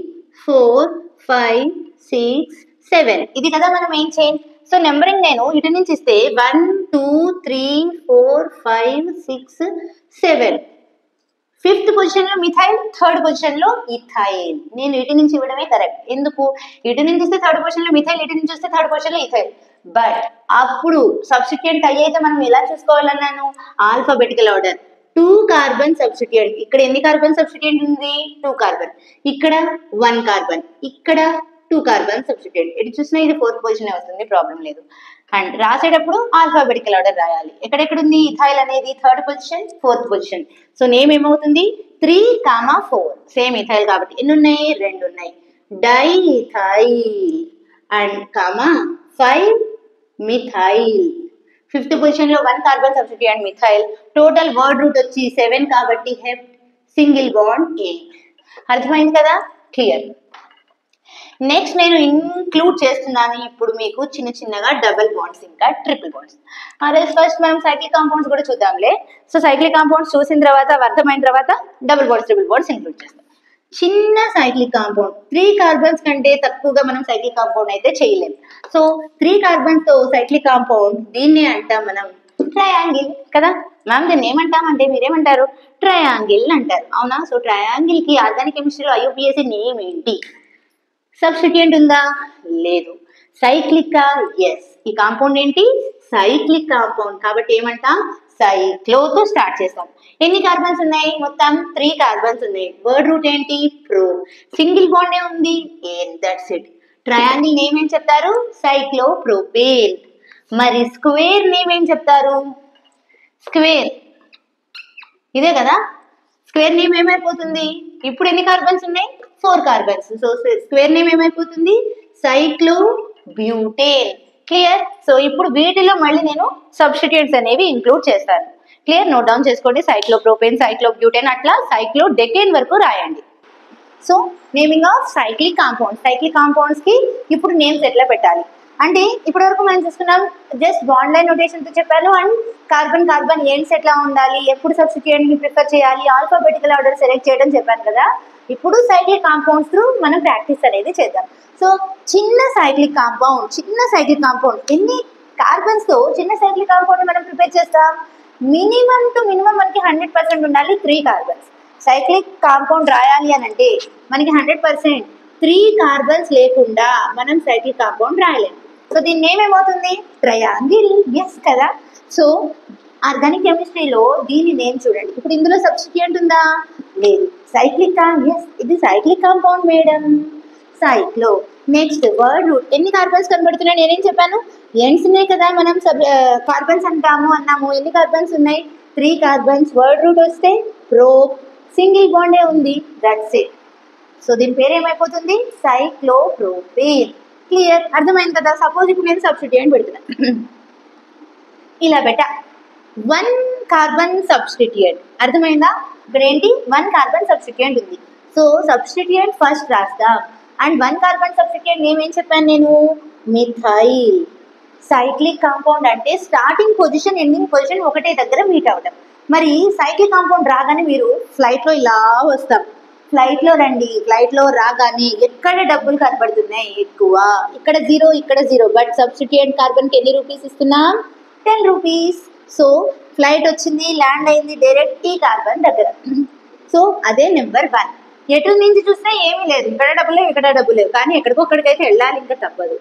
4 5 6 7 ఇది కదా మన మెయిన్ చైన్. సో నెంబరింగ్ నేను ఇటు నుంచి ఇస్తే 1 2 3 4 5 6 7. ఫిఫ్త్ పొజిషన్ లో మిథైల్, థర్డ్ పొజిషన్ లో ఇథైల్. నేను ఇటు నుంచి ఇవ్వడమే కరెక్ట్. ఎందుకు? ఇటు నుంచి ఇస్తే థర్డ్ పొజిషన్ లో మిథైల్, ఇటు నుంచి వస్తే థర్డ్ పొజిషన్ లో ఇథైల్. బట్ అప్పుడు సబ్స్టిట్యూయెంట్ అయ్యేది మనం ఎలా చూసుకోవాలన్నాను? Alphabetical order. 2 carbon substituent. ఇక్కడ ఎన్ని కార్బన్ సబ్స్టిట్యూయెంట్ ఉంది? 2 కార్బన్. ఇక్కడ 1 కార్బన్, ఇక్కడ 2 కార్బన్ సబ్స్టిట్యూయెంట్. ఇటు చూసినా ఇది 4th పొజిషన్ వస్తుంది, ప్రాబ్లం లేదు. అండ్ రాసేటప్పుడు ఆల్ఫాబెటికల్ ఆర్డర్ రాయాలి. ఎక్కడెక్కడ ఉంది? ఇథైల్ అనేది 3rd position, 4th position. So name ఏమవుతుంది? 3, 4. సేమ్ ఇథైల్ కాబట్టి ఎన్ని ఉన్నాయి? 2 ఉన్నాయి. Diethyl and 5 methyl. 5th position లో 1 carbon substituent methyl. Total word route వచ్చి 7 కాబట్టి హెప్ట్, సింగిల్ బాండ్ 8. అర్థమైంది కదా? క్లియర్. నెక్స్ట్ నేను ఇంక్లూడ్ చేస్తున్నాను ఇప్పుడు మీకు చిన్న చిన్నగా డబుల్ బాండ్స్ ఇంకా ట్రిపుల్ బాండ్స్. అదే ఫస్ట్ మనం సైక్లిక్ కాంపౌండ్స్ కూడా చూద్దాంలే. సో సైక్లిక్ కాంపౌండ్స్ చూసిన తర్వాత అర్థమైన తర్వాత double bonds triple bonds include చేస్తాం. చిన్న సైక్లిక్ కాంపౌండ్ 3 కార్బన్స్ కంటే తక్కువగా మనం సైక్లిక్ కాంపౌండ్ అయితే చేయలేం. సో 3 కార్బన్స్ తో సైక్లిక్ కాంపౌండ్, దీన్ని అంటాం మనం ట్రయాంగిల్ కదా. మ్యామ్ దీన్ని ఏమంటామంటే మీరేమంటారు? ట్రయాంగిల్ అంటారు, అవునా? సో ట్రయాంగిల్ కి ఆర్గానిక్ కెమిస్ట్రీలో IUPAC నేమ్ ఏంటి? సబ్స్టిట్యూయెంట్ ఉందా? లేదు. సైక్లికా? ఎస్. ఈ కాంపౌండ్ ఏంటి? సైక్లిక్ కాంపౌండ్ కాబట్టి ఏమంటాం? సైక్లోతో స్టార్ట్ చేస్తాం. ఎన్ని కార్బన్స్ ఉన్నాయి? మొత్తం 3 కార్బన్స్ ఉన్నాయి. వర్డ్ రూట్ ఏంటి? ప్రో. సింగిల్ బాండ్ ఏ ఉంది? Ane. That's it. Triangle name ఏం చెప్తారు? Cyclo propane. మరి స్క్వేర్ నేమ్ ఏం చెప్తారు? స్క్వేర్ ఇదే కదా. స్క్వేర్ నేమ్ ఏమైపోతుంది? ఇప్పుడు ఎన్ని కార్బన్స్ ఉన్నాయి? 4 కార్బన్స్. సో స్క్వేర్ నేమ్ ఏమైపోతుంది? సైక్లో బ్యూటేన్. క్లియర్. సో ఇప్పుడు వీటిలో మళ్ళీ నేను సబ్స్టిట్యూయెంట్స్ అనేవి ఇంక్లూడ్ చేస్తాను. క్లియర్. నోట్ డౌన్ చేసుకోండి. సైక్లో ప్రొపేన్, సైక్లో బ్యూటేన్, అట్లా సైక్లో డెకేన్ వరకు రాయండి. So naming of cyclic compounds. Cyclic compounds కి ఇప్పుడు నేమ్స్ ఎట్లా పెట్టాలి అంటే ఇప్పటి వరకు మనం చూసుకున్నాం జస్ట్ బాండ్ లైన్ నోటేషన్ తో చెప్పాను. అండ్ కార్బన్ కార్బన్ ఎండ్స్ ఎట్లా ఉండాలి, ఎప్పుడు సబ్స్టిట్యూయెంట్ ని ప్రిఫర్ చేయాలి, ఆల్ఫాబెటికల్ ఆర్డర్ సెలెక్ట్ చేయడం చెప్పాను కదా. ఇప్పుడు సైక్లిక్ కాంపౌండ్స్ త్రూ మనం ప్రాక్టీస్ అనేది చేద్దాం. సో చిన్న సైక్లిక్ కాంపౌండ్ ఎన్ని కార్బన్స్ తో చిన్న సైక్లిక్ కాంపౌండ్ మనం ప్రిపేర్ చేస్తాం? మినిమం టు మినిమం మనకి 100% ఉండాలి 3 కార్బన్స్. సైక్లిక్ కాంపౌండ్ రాయాలి అని అంటే మనకి 100% 3 కార్బన్స్ లేకుండా మనం సైక్లిక్ కాంపౌండ్ రాయలేము. సో దీని నేమ్ ఏమవుతుంది? ట్రయాంగిల్. ఎస్ కదా. సో ఆర్గానిక్ కెమిస్ట్రీలో దీని నేమ్ చూడండి. ఇప్పుడు ఇందులో సబ్స్టిట్యూయెంట్ ఉందా? లేదు. సైక్లికా? ఎస్, ఇది cyclic compound madam. Cyclo. Next word root. ఎన్ని కార్బన్స్ కనబడుతున్నాయి? నేనేం చెప్పాను? ఎండ్స్ ఉన్నాయి కదా, మనం కార్బన్స్ అన్నాము. ఎన్ని కార్బన్స్ ఉన్నాయి? 3 కార్బన్స్. వర్డ్ రూట్ వస్తే ప్రో. సింగిల్ బాండే ఉంది. That's it. సో దీని పేరు ఏమైపోతుంది? సైక్లో ప్రొపేన్. క్లియర్. అర్థమైంది కదా. సపోజ్ ఇప్పుడు నేను సబ్స్టిట్యూయెంట్ పెడుతున్నా, ఇలా పెట్టా 1 కార్బన్ సబ్స్టిట్యూయెంట్. అర్థమైందా? ఇక్కడ ఏంటి? 1 కార్బన్ సబ్స్టిట్యూయెంట్ ఉంది. సో సబ్స్టిట్యూయెంట్ ఫస్ట్ రాస్తాం. అండ్ 1 కార్బన్ సబ్స్టిట్యూయెంట్ నేమ్ ఏం చెప్పాను నేను? మిథైల్. సైక్లిక్ కాంపౌండ్ అంటే స్టార్టింగ్ పొజిషన్ ఎండింగ్ పొజిషన్ ఒకటే దగ్గర మీట్ అవ్వడం. మరి సైక్లిక్ కాంపౌండ్ రాగానే మీరు ఫ్లైట్లో ఇలా వస్తాం. ఫ్లైట్లో రండి. ఫ్లైట్లో రాగానే ఎక్కడ డబ్బులు కనబడుతున్నాయి? ఎక్కువ. ఇక్కడ 0, ఇక్కడ 0. బట్ సబ్స్టిట్యూయెంట్ కార్బన్కి ఎన్ని రూపీస్ ఇస్తున్నాం? 10 రూపీస్. సో ఫ్లైట్ వచ్చింది, ల్యాండ్ అయింది డైరెక్ట్ ఈ కార్బన్ దగ్గర. సో అదే నెంబర్ 1. ఎటు నుంచి చూస్తే ఏమీ లేదు, ఇక్కడ డబ్బులు లేవు, ఇక్కడ డబ్బులు లేవు, కానీ ఎక్కడికొక్కడికైతే వెళ్ళాలి, ఇంకా తప్పదు.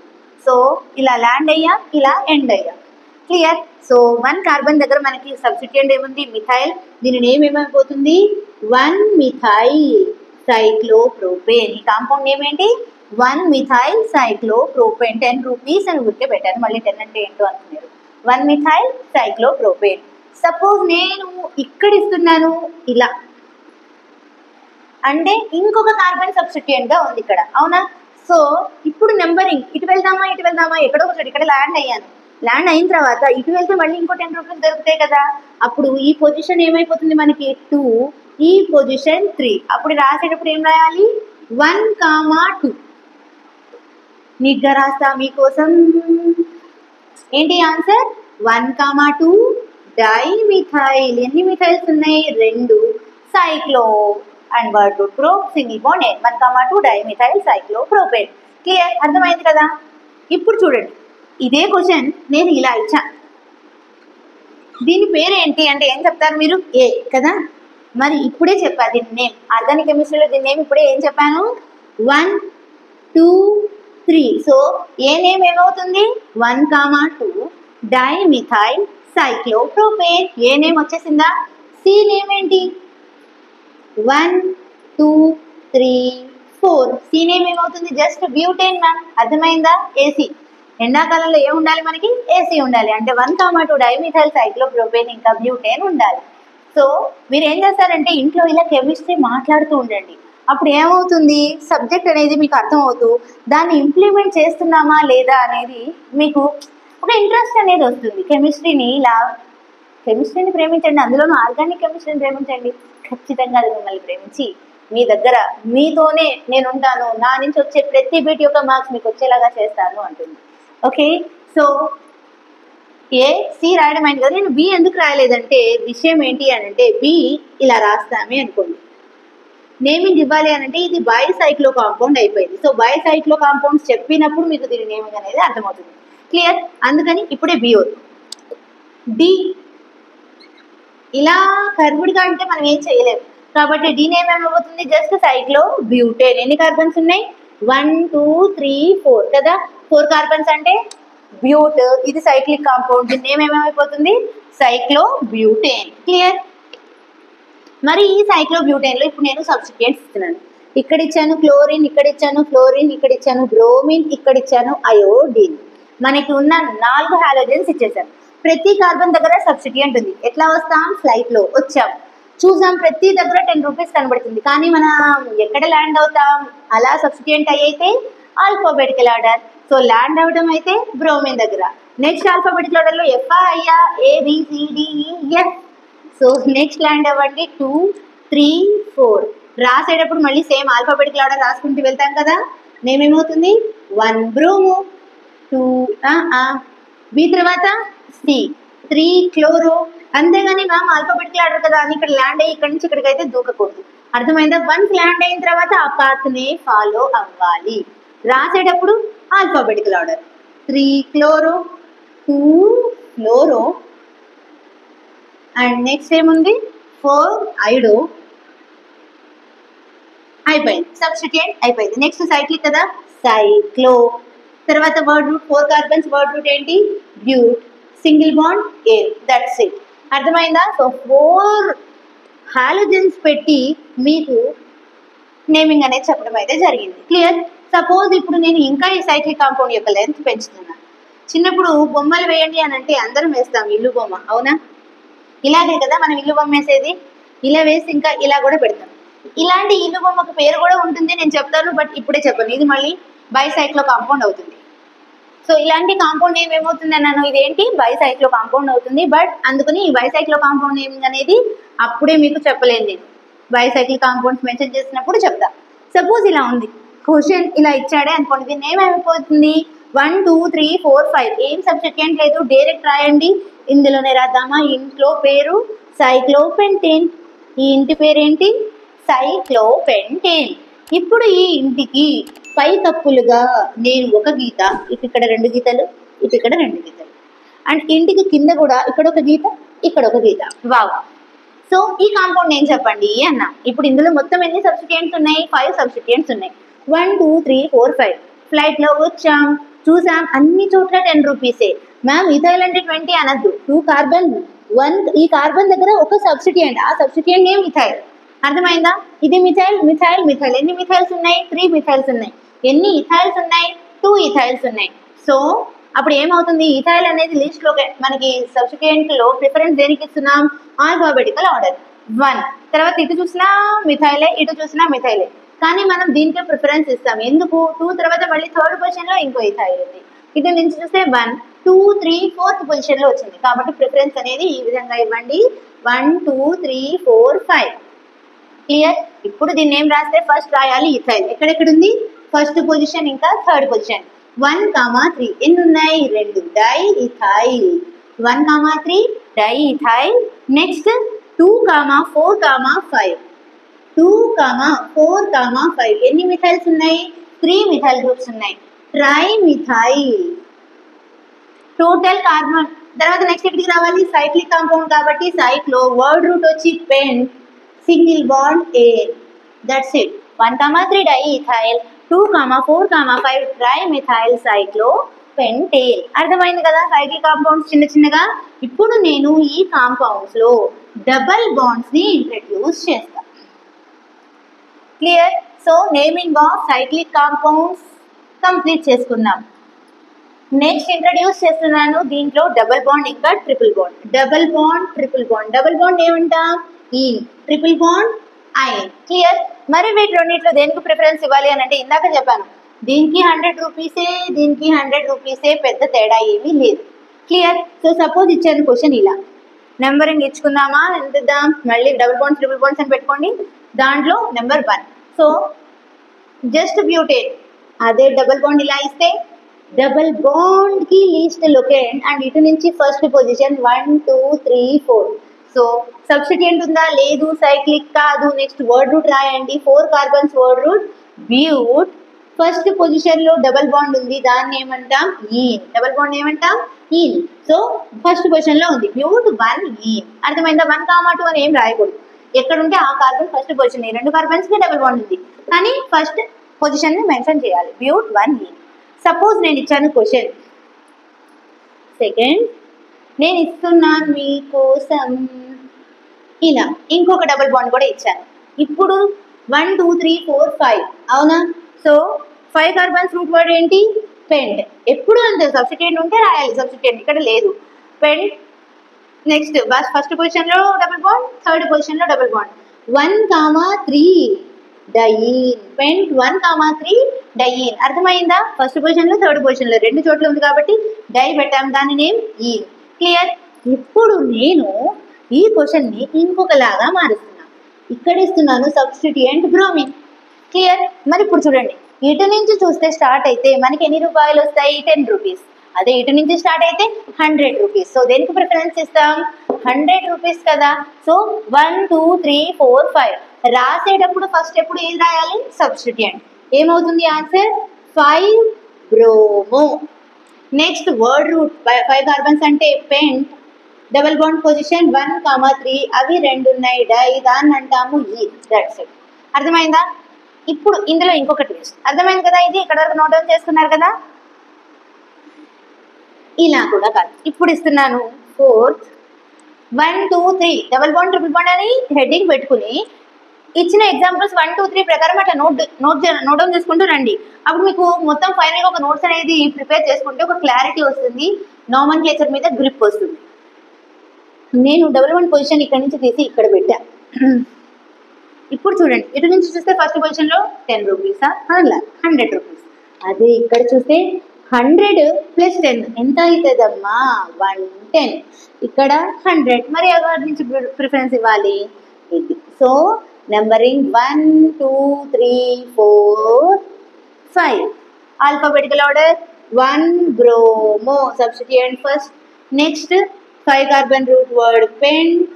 సో ఇలా ల్యాండ్ అయ్యాం, ఇలా ఎండ్ అయ్యాం. క్లియర్. సో 1 కార్బన్ దగ్గర మనకి సబ్స్టిట్యూయెంట్ ఏముంది? మిథైల్. దీని నేమ్ ఏమైపోతుంది? 1 మిథైల్ సైక్లో ప్రొపేన్. ఈ కాంపౌండ్ నేమ్ ఏంటి? 1 మిథైల్ సైక్లో ప్రొపేన్. 10 రూపీస్ అని గుర్తు పెట్టాను. మళ్ళీ 10 అంటే ఏంటో అనుకున్నారు. 1 మిథైల్ సైక్లో ప్రొపేన్. సపోజ్ నేను ఇక్కడ ఇస్తున్నాను ఇలా, అంటే ఇంకొక కార్బన్ సబ్స్టిట్యూయెంట్ గా ఉంది ఇక్కడ, అవునా? సో ఇప్పుడు నెంబరింగ్, ఇటు వెళ్దామా ఎక్కడో ఒకటి. ఇక్కడ ల్యాండ్ అయ్యాను. ల్యాండ్ అయిన తర్వాత ఇటు వెళ్తే మళ్ళీ ఇంకో 10 రూపీస్ దొరుకుతాయి కదా. అప్పుడు ఈ పొజిషన్ ఏమైపోతుంది మనకి? 2. ఈ పొజిషన్ 3. అప్పుడు రాసేటప్పుడు ఏం రాయాలి? 1, 2. నీట్గా రాస్తా మీకోసం. ఏంటి ఆన్సర్? 1, 2 డైమిథైల్. ఎన్ని మిథైల్స్ ఉన్నాయి? 2. Cyclo and word root pro, single bond ane. 1, 2 dimethyl cyclo propane. Clear. అర్థమైంది కదా. ఇప్పుడు చూడండి, ఇదే క్వశ్చన్ నేను ఇలా ఇచ్చా. దీని పేరు ఏంటి అంటే ఏం చెప్తారు మీరు? ఏ కదా. మరి ఇప్పుడే చెప్పా దీని నేమ్. ఆర్గానిక్ కెమిస్ట్రీలో దీని నేమ్ ఇప్పుడే ఏం చెప్పాను? 1, 2, 3. సో ఏ నేమ్ ఏమవుతుంది? 1, 2 డైమిథైల్ సైక్లో ప్రొపేన్. ఏ నేమ్ వచ్చేసిందా? సి నేమ్ ఏంటి? 1 2 3 4. సి నేమ్ ఏమవుతుంది? Just butane ma'am. అర్థమైందా? ఏసీ. ఎండాకాలంలో ఏం ఉండాలి మనకి? ఏసీ ఉండాలి. అంటే 1,2 డైమిథైల్ సైక్లోప్రోపేన్ ఇంకా బ్యూటేన్ ఉండాలి. సో మీరు ఏం చేస్తారంటే ఇంట్లో ఇలా కెమిస్ట్రీ మాట్లాడుతూ ఉండండి. అప్పుడు ఏమవుతుంది? సబ్జెక్ట్ అనేది మీకు అర్థమవుతూ దాన్ని ఇంప్లిమెంట్ చేస్తున్నామా లేదా అనేది మీకు ఒక ఇంట్రెస్ట్ అనేది వస్తుంది. కెమిస్ట్రీని ప్రేమించండి, అందులోనూ ఆర్గానిక్ కెమిస్ట్రీని ప్రేమించండి. ఖచ్చితంగా అది మిమ్మల్ని ప్రేమించి మీ దగ్గర మీతోనే నేను ఉంటాను, నా నుంచి వచ్చే ప్రతి బీట్ యొక్క మార్క్స్ మీకు వచ్చేలాగా చేస్తాను అంటుంది. ఓకే, సో ఏ సి రాయడం అయింది కదా. నేను బి ఎందుకు రాయలేదంటే విషయం ఏంటి అని అంటే బి ఇలా రాస్తామే అనుకోండి. నేమింగ్ ఇవ్వాలి అని అంటే ఇది బైసైక్లో కాంపౌండ్ అయిపోయింది. సో బైసైక్లో కాంపౌండ్స్ చెప్పినప్పుడు మీకు దీని నేమింగ్ అనేది అర్థమవుతుంది. క్లియర్? అందుకని ఇప్పుడే బి అవుతుంది. డి ఇలా కర్వ్డ్గా అంటే మనం ఏం చేయలేము కాబట్టి డి నేమ్ ఏమవుతుంది? Just సైక్లో butane. ఎన్ని కార్బన్స్ ఉన్నాయి? 1 2 3 4 కదా. 4 కార్బన్స్ అంటే బ్యూట్. ఇది సైక్లిక్ కాంపౌండ్. దీని నేమ్ ఏమైపోతుంది? సైక్లో బ్యూటేన్. క్లియర్? మరి ఈ సైక్లో బ్యూటేన్ లో ఇప్పుడు నేను సబ్స్టిట్యూయెంట్స్ ఇస్తున్నాను. ఇక్కడ ఇచ్చాను క్లోరిన్, ఇక్కడ ఇచ్చాను ఫ్లోరిన్, ఇక్కడ ఇచ్చాను బ్రోమిన్, ఇక్కడ ఇచ్చాను అయోడిన్. మనకి ఉన్న 4 హాలోజన్స్ ఇచ్చేసాను. ప్రతి కార్బన్ దగ్గర సబ్స్టిట్యూయెంట్ ఉంది. ఎట్లా వస్తాం? ఫ్లైట్ లో వచ్చాం, చూసాం, ప్రతి దగ్గర 10 రూపీస్ కనబడుతుంది. కానీ మనం ఎక్కడ ల్యాండ్ అవుతాం? అలా సబ్స్టిట్యూయెంట్ అయితే ఆల్ఫాబెటికల్ ఆర్డర్. సో ల్యాండ్ అవడం అయితే బ్రోమిన్ దగ్గర. నెక్స్ట్ ఆల్ఫాబెటికల్ ఆర్డర్ లో ఎఫ్ ఐఆ ABCDEF. సో నెక్స్ట్ ల్యాండ్ అవ్వండి 2 3 4. రాసేటప్పుడు మళ్ళీ సేమ్ ఆల్ఫాబెటికల్ ఆర్డర్ రాసుకుంటూ వెళ్తాం కదా. నేమ్ ఏమవుతుంది? 1 బ్రోమో, 2 బి తర్వాత సి, 3 క్లోరో. అంతేగాని మ్యామ్ ఆల్ఫాబెటికల్ ఆర్డర్ కదా అని ఇక్కడ ల్యాండ్ అయ్యి ఇక్కడ నుంచి ఇక్కడికి అయితే దూకకూడదు. అర్థమైందా? వన్స్ ల్యాండ్ అయిన తర్వాత ఆ పాత్ని ఫాలో అవ్వాలి. రాసేటప్పుడు alphabetical order 3 chloro, 2 ఫ్లోరో, and next ఏముంది? 4 ఐడో. అయిపోయింది, సబ్స్టిట్యూయెంట్ అయిపోయింది. నెక్స్ట్ సైక్లిక్ కదా, సైక్లో. తర్వాత word root 4 carbons. Word root ఏంటి? But. Single bond ane. That's it. అర్థమైందా? సో 4 హాలోజన్స్ పెట్టి మీకు నేమింగ్ అనేది చెప్పడం అయితే జరిగింది. క్లియర్? సపోజ్ ఇప్పుడు నేను ఇంకా ఈ సైక్లిక్ కాంపౌండ్ యొక్క లెంత్ పెంచుతున్నాను. చిన్నప్పుడు బొమ్మలు వేయండి అని అంటే అందరం వేస్తాం ఇల్లు బొమ్మ, అవునా? ఇలాగే కదా మనం ఇల్లు బొమ్మ వేసేది. ఇలా వేసి ఇంకా ఇలా కూడా పెడతాం. ఇలాంటి ఇల్లు బొమ్మకు పేరు కూడా ఉంటుంది, నేను చెప్తాను, బట్ ఇప్పుడే చెప్పను. ఇది మళ్ళీ బైసైక్లో కాంపౌండ్ అవుతుంది. సో ఇలాంటి కాంపౌండ్ నేమ్ ఏమవుతుంది అన్నాను? ఇదేంటి? బైసైక్లో కాంపౌండ్ అవుతుంది. బట్ అందుకని ఈ బైసైక్లో కాంపౌండ్ నేమింగ్ అనేది అప్పుడే మీకు చెప్పలేను. నేను బైసైకిల్ కాంపౌండ్స్ మెన్షన్ చేసినప్పుడు చెప్తా. సపోజ్ ఇలా ఉంది క్వశ్చన్, ఇలా ఇచ్చాడే అనుకోండి. దీని నేమ్ ఏమైపోతుంది? 1 2 3 4 5. ఏం సబ్స్టిట్యూయెంట్ లేదు, డైరెక్ట్ రాయండి. ఇందులోనే రాద్దామా? ఇంట్లో పేరు సైక్లోపెంటేన్. ఈ ఇంటి పేరేంటి? సైక్లోపెంటేన్. ఇప్పుడు ఈ ఇంటికి పై కప్పులుగా నేను ఒక గీత, ఇటు ఇక్కడ 2 గీతలు, ఇటు ఇక్కడ 2 గీతలు, అండ్ ఇంటికి కింద కూడా ఇక్కడ ఒక గీత, ఇక్కడ ఒక గీత. వావ్. సో ఈ కాంపౌండ్ నేమ్ చెప్పండి అన్న. ఇప్పుడు ఇందులో మొత్తం ఎన్ని సబ్స్టిట్యూయెంట్స్ ఉన్నాయి? 5 సబ్స్టిట్యూయెంట్స్ ఉన్నాయి. 1 2 3 4 5. ఫ్లైట్ లో వచ్చాం, చూసాం, అన్ని చోట్ల 10 రూపీసే. మ్యామ్ ఇథైల్ అంటే 20 అనద్దు. 2 కార్బన్, 1 ఈ కార్బన్ దగ్గర ఒక సబ్స్టిట్యూయెంట్, ఆ సబ్స్టిట్యూయెంట్ నేమ్ మిథైల్. అర్థమైందా? ఇది మిథైల్ మిథైల్ మిథైల్. ఎన్ని మిథైల్స్ ఉన్నాయి? 3 మిథైల్స్ ఉన్నాయి. ఎన్ని ఇథైల్స్ ఉన్నాయి? 2 ఇథైల్స్ ఉన్నాయి. సో అప్పుడు ఏమవుతుంది? ఇథైల్ అనేది లిస్ట్ లో మనకి సబ్స్టిట్యూయెంట్ లో ప్రిఫరెన్స్ దేనికి ఇస్తున్నాం? Alphabetical order 1. తర్వాత ఇటు చూసినా మిథైలే, ఇటు చూసినా మిథైలే, కానీ మనం దీనికే ప్రిఫరెన్స్ ఇస్తాం. ఎందుకు? 2 తర్వాత మళ్ళీ 3rd పొజిషన్ లో ఇంకో ఇథైల్ ఉంది. ఇటు నుంచి చూస్తే 1 2 3 4th పొజిషన్ లో వచ్చింది. కాబట్టి ప్రిఫరెన్స్ అనేది ఈ విధంగా ఇవ్వండి. 1 2 3 4 5. క్లియర్? ఇప్పుడు దీన్ని ఏం రాస్తే ఫస్ట్ రాయాలి ఇథైల్. ఎక్కడెక్కడ ఉంది? ఫస్ట్ పొజిషన్ ఇంకా 3rd పొజిషన్. 1 3. ఎన్ని ఉన్నాయి? 2 die ethyl. 1 3 die ethyl. Next 2 4 5. 2 4 5. ఎన్ని మిథైల్స్ ఉన్నాయి? 3 మిథైల్ గ్రూప్స్ ఉన్నాయి. Try methyl. Total carbon. తర్వాత నెక్స్ట్ ఎక్కడికి రావాలి? సైక్లిక్ కాంపౌండ్ కాబట్టి సైక్లో. వర్డ్ రూట్ వచ్చి pen, single bond ane. That's it. 1 3 die ethyl, 2 4 5 try methyl సైక్లో pentane. అర్థమైంది కదా సైక్లిక్ కాంపౌండ్స్ చిన్న చిన్నగా. ఇప్పుడు నేను ఈ కాంపౌండ్స్ లో డబల్ బాండ్స్ ని ఇంట్రడ్యూస్ చేస్తాం. Clear? So naming of cyclic compounds complete చేసుకున్నాం. నెక్స్ట్ ఇంట్రడ్యూస్ చేస్తున్నాను దీంట్లో డబల్ బాండ్ ఇంకా triple bond. Double bond triple bond. Double bond ఏమంటాం? Ene. Triple bond yne. Clear? మరి వీటి రెండింటిలో దేనికి ప్రిఫరెన్స్ ఇవ్వాలి అని అంటే ఇందాక చెప్పాను, దీనికి 100 రూపీసే, దీనికి 100 రూపీసే, పెద్ద తేడా ఏమీ లేదు. క్లియర్? సో సపోజ్ ఇచ్చాను క్వశ్చన్ ఇలా, నెంబరింగ్ ఇచ్చుకుందామా, ఎంత ఇద్దాం, మళ్ళీ డబుల్ బాండ్స్ ట్రిపుల్ బాండ్స్ అని పెట్టుకోండి. దాంట్లో నెంబర్ 1. సో జస్ట్ బ్యూటేన్, అదే డబుల్ బాండ్ ఇలా ఇస్తే డబుల్ బాండ్ కి లీస్ట్ లొకేట్ అండ్ ఇటు నుంచి ఫస్ట్ పొజిషన్ 1 2 3 4. సో సబ్స్టిట్యూయెంట్ ఉందా? లేదు. సైక్లిక్ కాదు. నెక్స్ట్ వర్డ్ రూట్ రాయండి. 4 carbons word root బ్యూట్. First position లో డబల్ బాండ్ ఉంది, దాన్ని ఏమంటాం? ఈన్. డబల్ బాండ్ ఏమంటాం? ఈన్. సో ఫస్ట్ పొజిషన్ లో ఉంది బ్యూట్ 1 ఈన్. అర్థమైందా? 1, 2 అని ఏం రాయకూడదు. ఎక్కడ ఉంటే ఆ కార్బన్ ఫస్ట్ పొజిషన్. 2 కార్బన్స్ కి డబల్ బాండ్ ఉంది కానీ ఫస్ట్ పొజిషన్ ని మెన్షన్ చేయాలి. బ్యూట్ 1 ఈన్. సపోజ్ నేను ఇచ్చాను క్వశ్చన్ సెకండ్, నేను ఇస్తున్నాను మీకోసం ఇలా ఇంకొక డబుల్ బాండ్ కూడా ఇచ్చాను. ఇప్పుడు 1 2 3 4 5 అవునా? సో 5 కార్బన్స్ రూట్ వర్డ్ ఏంటి? పెంట్. ఎప్పుడు అంతే, సబ్స్టిట్యూయెంట్ ఉంటే రాయాలి, సబ్స్టిట్యూయెంట్ ఇక్కడ లేదు. పెంట్. నెక్స్ట్ ఫస్ట్ పొజిషన్ లో డబుల్ బాండ్, థర్డ్ పొజిషన్ లో డబుల్ బాండ్. 1 3 డయీన్. పెంట్ 1 3 డయీన్. అర్థమైందా? ఫస్ట్ పొజిషన్ లో థర్డ్ పొజిషన్ లో 2 చోట్ల ఉంది కాబట్టి డై పెట్టాం, దాని నేమ్ ఈన్. క్లియర్? ఇప్పుడు నేను ఈ క్వశ్చన్ ని ఇంకొకలాగా మారుస్తున్నాను. ఇక్కడ ఇస్తున్నాను సబ్స్టిట్యూయెంట్ బ్రోమిన్. క్లియర్? మరి ఇప్పుడు చూడండి, ఇటు నుంచి చూస్తే స్టార్ట్ అయితే మనకి ఎన్ని రూపాయలు వస్తాయి? 10 రూపీస్. అదే ఇటు నుంచి స్టార్ట్ అయితే 100 రూపీస్. సో దేనికి ప్రిఫరెన్స్ ఇస్తాం? 100 రూపీస్ కదా. సో 1 2 3 4 5 రాసేటప్పుడు ఫస్ట్ ఎప్పుడు ఏది రాయాలి? సబ్స్టిట్యూయెంట్. ఏమవుతుంది answer? 5 bromo. Next word route 5 carbons అంటే పెంట్. డబల్ బాండ్ పొజిషన్ 1 3 అవి 2 ఉన్నాయి, డై, దాన్ని అంటాము ఈ. That's it. అర్థమైందా? ఇప్పుడు ఇందులో ఇంకొక ట్విస్ట్. అర్థమైంది కదా? ఇది ఇక్కడ వరకు నోట్ డౌన్ చేసుకున్నారు కదా? ఇలా కూడా కాదు. ఇప్పుడు ఇస్తున్నాను fourth 1 2 3 double bond triple bond అని హెడ్డింగ్ పెట్టుకుని ఇచ్చిన ఎగ్జాంపుల్స్ 1 2 3 ప్రకారం అట్లా నోట్ డౌన్ చేసుకుంటూ రండి. అప్పుడు మీకు మొత్తం ఫైనల్గా ఒక నోట్స్ అనేది ప్రిపేర్ చేసుకుంటే ఒక క్లారిటీ వస్తుంది, నామన్క్లేచర్ మీద గ్రిప్ వస్తుంది. నేను డబుల్ బాండ్ పొజిషన్ ఇక్కడ నుంచి తీసి ఇక్కడ పెట్టా. ఇప్పుడు చూడండి, ఇటు నుంచి చూస్తే ఫస్ట్ పొజిషన్ లో 10 రూపీసా? అలా 100 రూపీస్. అదే ఇక్కడ చూస్తే 100 + 10 ఎంత అవుతుందమ్మా? 110. ఇక్కడ 100. మరి ఎవరి నుంచి ప్రిఫరెన్స్ ఇవ్వాలి? ఇది. So numbering 1 2 3 4 5 alphabetical order. 1 bromo substituent first. Next 5 carbon root word pent.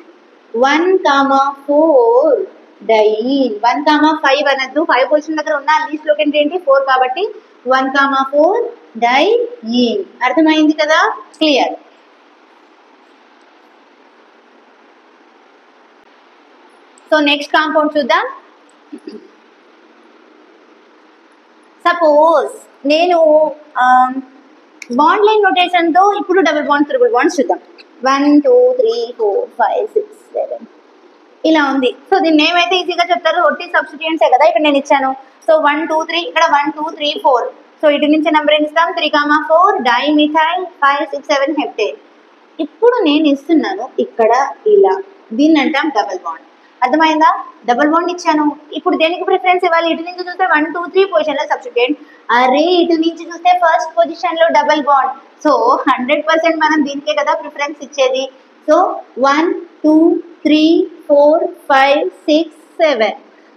1 4 diene. 1 5 అనద్దు, 5 పొజిషన్ దగ్గర ఉన్న లీస్ట్ లొకేట్ ఏంటి? 4 కాబట్టి 1 4 డయీన్. అర్థమైంది కదా? క్లియర్? సో నెక్స్ట్ కాంపౌండ్ చూద్దాం. సపోజ్ నేను బాండ్ లైన్ నోటేషన్ తో ఇప్పుడు డబుల్ బాండ్ ట్రిపుల్ బాండ్స్ చూద్దాం. 1 2 3 4 5 6 7 ఇలా ఉంది. సో దీన్ని ఏమైతే ఈజీగా చెప్తారు, ఒట్టి సబ్స్టిట్యూయెంట్సే కదా ఇక్కడ నేను ఇచ్చాను. సో 1 2 3 ఇక్కడ 1 2 3 4. సో ఇటు నుంచి నెంబరింగ్ ఇస్తాం. 3 4 డైమిథైల్, 5 6 7 హెప్టేన్. ఇప్పుడు నేను ఇస్తున్నాను ఇక్కడ ఇలా, దీన్ని అంటాం డబుల్ బాండ్. అర్థమైందా? డబుల్ బాండ్ ఇచ్చాను. ఇప్పుడు దేనికి ప్రిఫరెన్స్ ఇవ్వాలి? ఇటు నుంచి చూస్తే 1 2 3 పొజిషన్ లో సబ్స్టిట్యూయెంట్. అరే ఇటు నుంచి చూస్తే ఫస్ట్ పొజిషన్ లో డబుల్ బాండ్. సో 100% మనం దీనికే కదా ప్రిఫరెన్స్ ఇచ్చేది. సో 1 2 3 4 5 6 7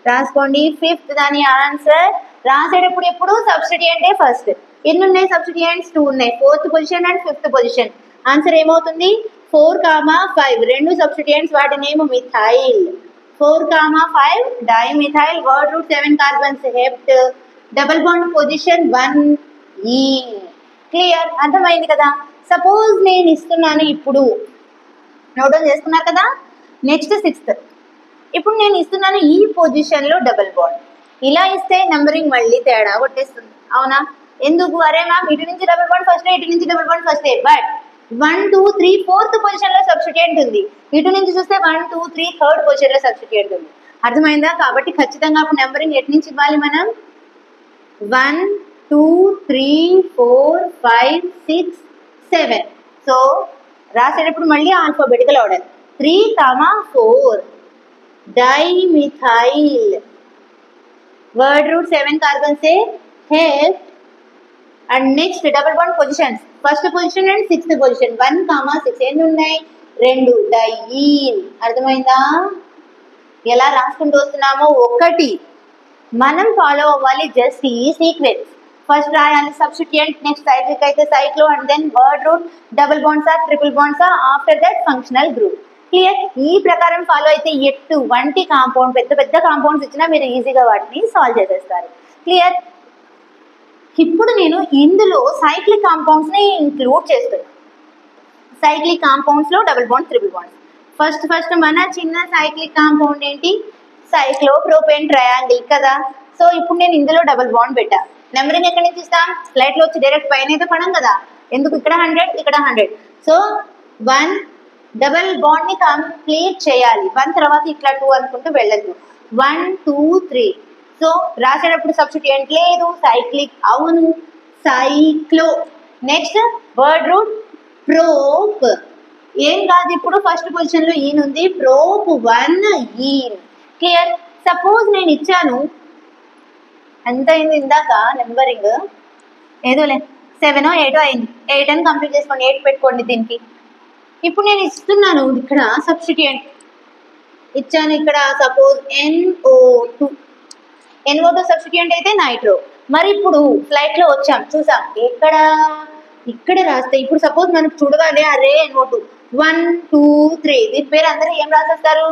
రాసుకోండి. ఫిఫ్త్ దాని ఆన్సర్. రాసేటప్పుడు ఎప్పుడు సబ్స్టిట్యూయెంటే ఫస్ట్. ఎన్ని ఉన్నాయి సబ్స్టిట్యూయెంట్స్? 2 ఉన్నాయి. 4th position and 5th position. Answer ఏమవుతుంది? 4 5 రెండు సబ్స్టిట్యూయెంట్స్, వాటి name methyl. 4 5 dimethyl, word route 7 carbons hept, double bond position 1 ఈ. క్లియర్? అర్థమైంది కదా? సపోజ్ నేను ఇస్తున్నాను, ఇప్పుడు నోట్ డౌన్ చేసుకున్నారు కదా? Next 6th. ఇప్పుడు నేను ఇస్తున్నాను ఈ పొజిషన్ లో డబుల్ బాండ్. ఇలా ఇస్తే నెంబరింగ్ మళ్ళీ తేడా కొట్టేస్తుంది, అవునా? ఎందుకు? అరే మ్యామ్ ఇటు నుంచి డబుల్ బాండ్ ఫస్ట్, ఇటు నుంచి double bond first. But 1 2 3 4th position లో సబ్స్టిట్యూయెంట్ ఉంది. ఇటు నుంచి చూస్తే 1 2 3 థర్డ్ పొజిషన్ లో సబ్స్టిట్యూయెంట్ ఉంది. అర్థమైందా? కాబట్టి ఖచ్చితంగా అప్పుడు నెంబరింగ్ ఎటు నుంచి ఇవ్వాలి మనం? 1 2 3 4 5 6 7. సో రాసేటప్పుడు మళ్ళీ alphabetical order. 3, 4 dimethyl. Word root 7 carbon से help. And next double bond positions. First position and sixth position. 1, 6 ఎన్ని ఉన్నాయి? 2 డైఈన్. అర్థమైందా? ఎలా రాసుకుంటూ వస్తున్నామో ఒకటి మనం ఫాలో అవ్వాలి. జస్ట్ ఈ సీక్వెన్స్ ఫస్ట్ రాయాలి సబ్స్టిట్యూయెంట్, నెక్స్ట్ సైక్లిక్ అయితే cyclo, and then word root, double బాండ్సా ట్రిపుల్ బాండ్సా, after that functional group. Clear? ఈ ప్రకారం ఫాలో అయితే ఎటువంటి కాంపౌండ్ పెద్ద పెద్ద కాంపౌండ్స్ ఇచ్చినా మీరు ఈజీగా వాటిని సాల్వ్ చేసేస్తారు. క్లియర్? ఇప్పుడు నేను ఇందులో సైక్లిక్ కాంపౌండ్స్ ని ఇంక్లూడ్ చేస్తున్నాను. సైక్లిక్ కాంపౌండ్స్ లో double bond triple bonds. First మన చిన్న సైక్లిక్ కాంపౌండ్ ఏంటి? సైక్లోప్రోపేన్ ట్రయాంగిల్ కదా. సో ఇప్పుడు నేను ఇందులో డబుల్ బాండ్ పెట్టా. నెంబరింగ్ ఎక్కడి నుంచి ఇస్తాం? స్లైడ్ లో వచ్చి డైరెక్ట్ పైన అయితే పడం కదా. ఎందుకు? ఇక్కడ 100 ఇక్కడ 100. సో 1 డబుల్ బాండ్ ని కంప్లీట్ చేయాలి. 1 తర్వాత ఇట్లా 2 అనుకుంటూ వెళ్ళద్దు. 1 2 3. సో రాసేటప్పుడు సబ్స్టిట్యూయెంట్ లేదు, సైక్లిక్ అవును, cyclo. Next word root prop. ఏం కాదు, ఇప్పుడు ఫస్ట్ పొజిషన్ లో ఈన్ ఉంది. ప్రోప్ 1 ఈన్. క్లియర్? సపోజ్ నేను ఇచ్చాను, ఎంత అయింది ఇందాక నెంబరింగ్? ఏదోలే 7 8 అయింది. 8 అని కంప్లీట్ చేసుకోండి, 8 పెట్టుకోండి దీనికి. ఇప్పుడు నేను ఇస్తున్నాను ఇక్కడ సబ్స్టిట్యూయెంట్ ఇచ్చాను. ఇక్కడ సపోజ్ NO2. NO2 సబ్స్టిట్యూయెంట్ అయితే నైట్రో. మరి ఇప్పుడు ఫ్లైట్ లో వచ్చాం, చూసాం ఇక్కడ రాస్తే ఇప్పుడు సపోజ్ మనకు చూడగానే అరే NO2 1 2 3 దీని పేరు అందరూ ఏం రాసేస్తారు?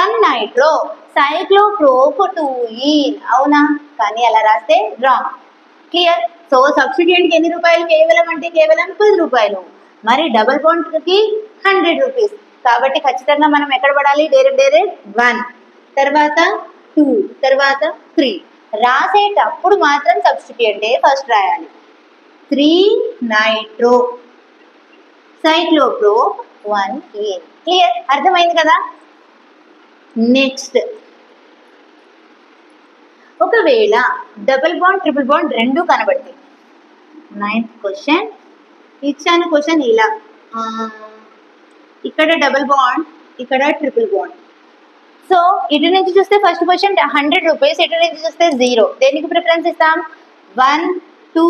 1 నైట్రో సైక్లోప్రోప్ 2 ఈన్. అవునా? కానీ అలా రాస్తే రాంగ్. క్లియర్? సో సబ్స్టిట్యూయెంట్ కి ఎన్ని రూపాయలు? కేవలం అంటే కేవలం 10 రూపాయలు. మరి డబుల్ బాండ్ కి 100 రూపీస్. కాబట్టి ఖచ్చితంగా మనం ఎక్కడ పడాలి? డైరెక్ట్ 1 తర్వాత 2 తర్వాత 3. రాసేటప్పుడు మాత్రం సబ్స్టిట్యూయెంటే ఫస్ట్ రాయాలి. 3 నైట్రో సైక్లోప్రోప్ 1 ఈన్. క్లియర్? అర్థమైంది కదా? నెక్స్ట్ ఒకవేళ డబుల్ బాండ్ ట్రిపుల్ బాండ్ రెండు కనబడతాయి. 9th క్వశ్చన్ ఇచ్చాను. క్వశ్చన్ ఇలా, ఇక్కడ డబుల్ బాండ్, ఇక్కడ ట్రిపుల్ బాండ్. సో ఇటు నుంచి చూస్తే ఫస్ట్ క్వశ్చన్ 100 రూపీస్, ఇటు నుంచి చూస్తే 0. దేనికి ప్రిఫరెన్స్ ఇస్తాం? 1 2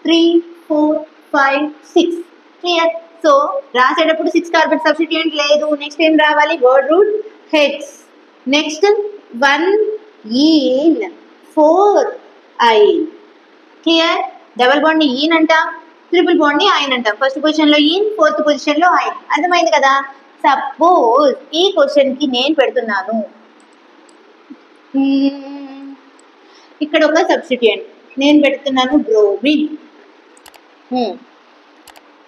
3 4 5 6. క్లియర్? సో రాసేటప్పుడు 6 కార్బన్ సబ్స్టిట్యూయెంట్ లేదు. నెక్స్ట్ ఏం రావాలి? Word root hex. Next 1 ene 4 yne. Clear? Double bond ని ఈన్ అంటాం, ట్రిపుల్ బాండ్ ని ఐన్ అంటాం. ఫస్ట్ పొజిషన్ లో ఈన్, ఫోర్త్ పొజిషన్ లో ఐన్. అర్థమైంది కదా? సపోజ్ ఈ క్వశ్చన్ కి నేను పెడుతున్నాను ఇక్కడ ఒక సబ్స్టిట్యూయెంట్, నేను పెడుతున్నాను బ్రోమిన్.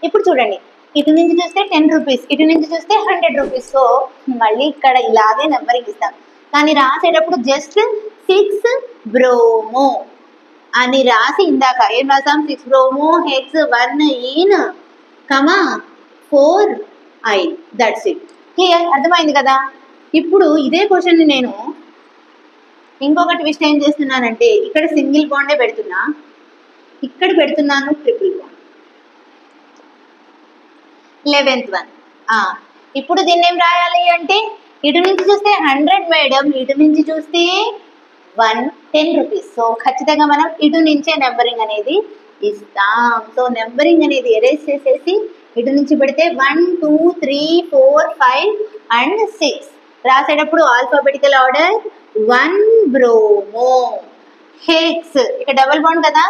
ఇప్పుడు చూడండి, ఇటు నుంచి చూస్తే 10 రూపీస్, ఇటు నుంచి చూస్తే 100 రూపీస్. సో మళ్ళీ ఇక్కడ ఇలాగే నెంబరింగ్ ఇస్తాం. కానీ రాసేటప్పుడు జస్ట్ 6 బ్రోమో అని రాసి, ఇందాక ఏం రాసాం? 6 bromo hex 1 ene 4 yne. That's it. Clear? అర్థమైంది కదా? ఇప్పుడు ఇదే క్వశ్చన్ ని నేను ఇంకొక ట్విస్ట్ ఏం చేస్తున్నానంటే, ఇక్కడ సింగిల్ బాండే పెడుతున్నా, ఇక్కడ పెడుతున్నాను ట్రిపుల్ బాండ్. 11th one. ఇప్పుడు దీన్ని ఏం రాయాలి అంటే, ఇటు నుంచి చూస్తే 100 మేడం, ఇటు నుంచి చూస్తే 10 రూపీస్. సో ఖచ్చితంగా మనం ఇటు నుంచే నెంబరింగ్ అనేది ఇస్తాం. సో నెంబరింగ్ అనేది ఎరేజ్ చేసేసి ఇటు నుంచి పెడితే 1 2 3 4 5 అండ్ 6. రాసేటప్పుడు ఆల్ఫాబెటికల్ ఆర్డర్ 1 బ్రోమో హెక్స్. ఇక్కడ డబుల్ బాండ్ కదా,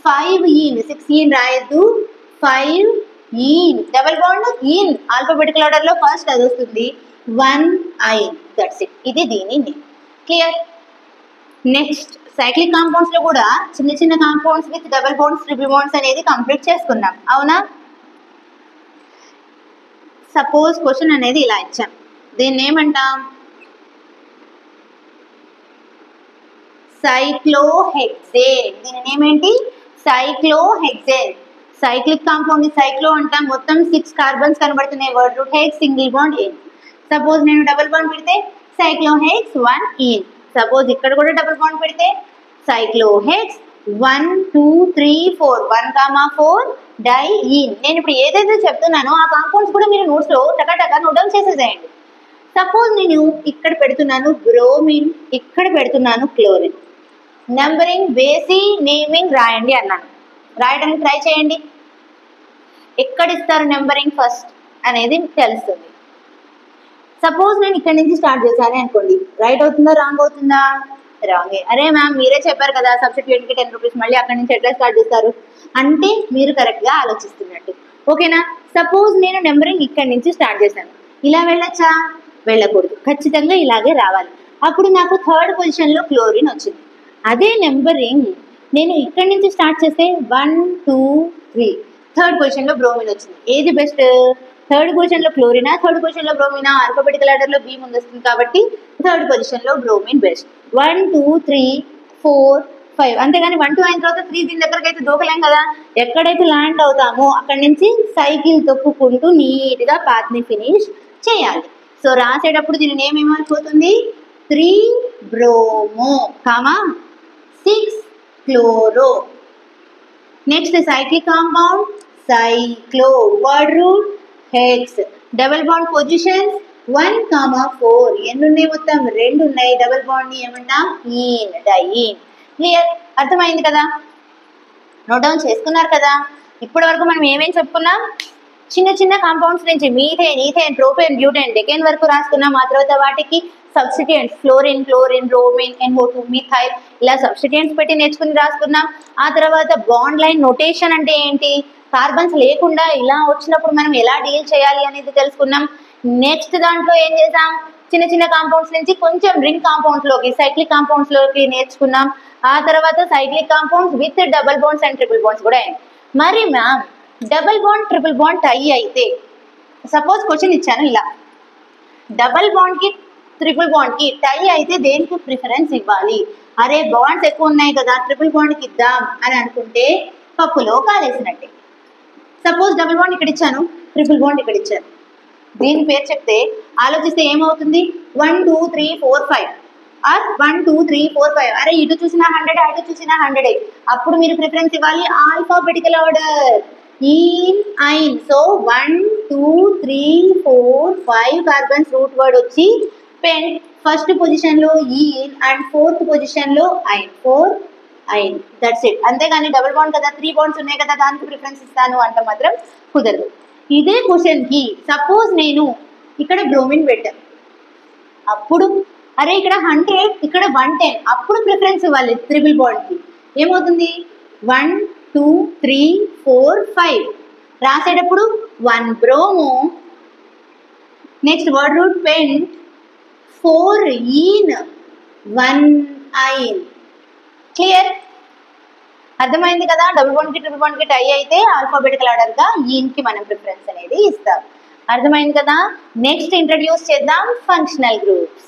5 ఈన్ 6 ఈన్ రాయద్దు, 5 ene double bond ene alphabetical order లో ఫస్ట్ అది వస్తుంది. 1 ఐన్. That's it. ఇది దీని name. Clear? Next cyclic compounds లో కూడా చిన్న చిన్న compounds with double bonds triple bonds అనేది కంప్లీట్ చేసుకున్నాం. అవునా? సపోజ్ క్వశ్చన్ అనేది ఇలా ఇచ్చాం, దీన్ని ఏమంటాం? సైక్లోహెక్సేన్. దీని నేమ్ ఏంటి? సైక్లోహెక్సేన్. సైక్లిక్ కాంపౌండ్ ని సైక్లో అంటాం. మొత్తం 6 కార్బన్స్ కనబడుతున్నాయి. Word root hex, single bond in. Suppose నేను డబుల్ బాండ్ పెడితే సైక్లోహెక్స్ 1 ఇన్. సపోజ్ ఇక్కడ కూడా డబుల్ బాండ్ పెడితే సైక్లోహెక్స్ 1 2 3 4 1,4 డై ఇన్. నేను ఇప్పుడు ఏదైతే చెప్తున్నానో ఆ కాంపౌండ్స్ కూడా మీరు నోట్స్ లో టకా నోట్ డౌన్ చేసేసేయండి. సపోజ్ నేను ఇక్కడ పెడుతున్నాను బ్రోమిన్, ఇక్కడ పెడుతున్నాను క్లోరిన్. నెంబరింగ్ వేసి నేమింగ్ రాయండి అన్నాను. రాయడానికి ట్రై చేయండి. ఎక్కడ ఇస్తారు నెంబరింగ్ ఫస్ట్ అనేది తెలుస్తుంది. సపోజ్ నేను ఇక్కడ నుంచి స్టార్ట్ చేశాను అనుకోండి, రైట్ అవుతుందా రాంగ్ అవుతుందా? రాంగే. అరే మ్యామ్ మీరే చెప్పారు కదా సబ్స్టిట్యూయెంట్కి 10 రూపీస్, మళ్ళీ అక్కడి నుంచి ఎట్లా స్టార్ట్ చేస్తారు అంటే మీరు కరెక్ట్గా ఆలోచిస్తున్నట్టు. ఓకేనా? సపోజ్ నేను నెంబరింగ్ ఇక్కడి నుంచి స్టార్ట్ చేశాను. ఇలా వెళ్ళొచ్చా? వెళ్ళకూడదు. ఖచ్చితంగా ఇలాగే రావాలి. అప్పుడు నాకు థర్డ్ పొజిషన్లో క్లోరిన్ వచ్చింది. అదే నెంబరింగ్ నేను ఇక్కడి నుంచి స్టార్ట్ చేస్తే 1 2 3 థర్డ్ పొజిషన్లో బ్రోమిన్ వచ్చింది. ఏది బెస్ట్? థర్డ్ పొజిషన్లో క్లోరినా, థర్డ్ పొజిషన్లో బ్రోమినా? ఆల్ఫాబెటికల్ ఆర్డర్లో బి ముందు వస్తుంది కాబట్టి థర్డ్ పొజిషన్లో బ్రోమిన్ బెస్ట్. 1 2 3 4 5 అంతేగాని 1 2 అయిన తర్వాత 3 దీని దగ్గరకు అయితే దూకలేం కదా. ఎక్కడైతే ల్యాండ్ అవుతామో అక్కడి నుంచి సైకిల్ తొక్కుకుంటూ నీట్గా పాత్ని ఫినిష్ చేయాలి. సో రాసేటప్పుడు దీని నేమ్ ఏమైపోతుంది? 3 bromo, 6 chloro. Next cyclic compound cyclo, word root hex. Double bond positions 1, 4. ఎన్ని ఉన్నాయి? మొత్తం 2 ఉన్నాయి. డబుల్ బాండ్ ని ఏమంటాం? ఈన్, డైన్. క్లియర్? అర్థమైంది కదా? నోట్ డౌన్ చేసుకున్నారు కదా? ఇప్పటి వరకు మనం ఏమేమి చెప్పుకున్నాం? చిన్న కాంపౌండ్స్ నుంచి methane, ethane, propane, butane, decane వరకు రాసుకున్నాం. ఆ తర్వాత వాటికి substituents fluorine, chlorine, bromine, NO2, methyl ఇలా సబ్స్టిట్యూయెంట్స్ పెట్టి నేర్చుకుని రాసుకున్నాం. ఆ తర్వాత బాండ్ లైన్ నోటేషన్ అంటే ఏంటి, కార్బన్స్ లేకుండా ఇలా వచ్చినప్పుడు మనం ఎలా డీల్ చేయాలి అనేది తెలుసుకున్నాం. నెక్స్ట్ దాంట్లో ఏం చేసాం? చిన్న కాంపౌండ్స్ నుంచి కొంచెం రింగ్ కాంపౌండ్స్ లోకి, సైక్లిక్ కాంపౌండ్స్ లోకి నేర్చుకున్నాం. ఆ తర్వాత cyclic compounds with double bonds and triple bonds కూడా అయింది. మరి ma'am double bond triple bond tie అయితే, సపోజ్ క్వశ్చన్ ఇచ్చాను ఇలా, డబుల్ బాండ్ కి ట్రిపుల్ బాండ్ కి టై అయితే దేనికి ప్రిఫరెన్స్ ఇవ్వాలి? అరే బాండ్స్ ఎక్కువ ఉన్నాయి కదా ట్రిపుల్ బాండ్ కి ఇద్దాం అని అనుకుంటే పప్పులో కాలేసినట్టే. సపోజ్ డబుల్ బాండ్ ఇక్కడ ఇచ్చాను, ట్రిపుల్ బాండ్ ఇక్కడ ఇచ్చాను. దీని పేరు చెప్తే ఆలోచిస్తే ఏమవుతుంది? 1 2 3 4 5 ఆర్ 1 2 3 4 5. అరే ఇటు చూసినా 100, అటు చూసినా 100. అప్పుడు మీరు ప్రిఫరెన్స్ ఇవ్వాలి alphabetical order, ene, yne. So 1 2 3 4 5 carbons root word వచ్చి పెన్ ఫస్ట్ పొజిషన్ లో ఈన్ అండ్ ఫోర్త్ పొజిషన్ లో ఐన్. 4 ఐన్. That's it. అంతేగాని డబుల్ బాండ్ కదా 3 బాండ్స్ ఉన్నాయి కదా దానికి ప్రిఫరెన్స్ ఇస్తాను అంటే మాత్రం కుదరదు. ఇదే క్వశ్చన్ కి సపోజ్ నేను ఇక్కడ బ్రోమిన్ పెట్టాను, అప్పుడు అరే ఇక్కడ 100 ఇక్కడ 110, అప్పుడు ప్రిఫరెన్స్ ఇవ్వాలి ట్రిపుల్ బాండ్ కి. ఏమవుతుంది? 1 2 3 4 5 రాసేటప్పుడు 1 bromo, next word root pent 4 ene 1 yne. Clear? అర్థమైంది కదా? డబుల్ బాండ్ కి ట్రిపుల్ బాండ్ కి టై అయితే ఆల్ఫాబెటికల్ ఆర్డర్ గా ఈన్ కి మనం ప్రిఫరెన్స్ అనేది ఇస్తాం. అర్థమైంది కదా? నెక్స్ట్ ఇంట్రడ్యూస్ చేద్దాం ఫంక్షనల్ గ్రూప్స్.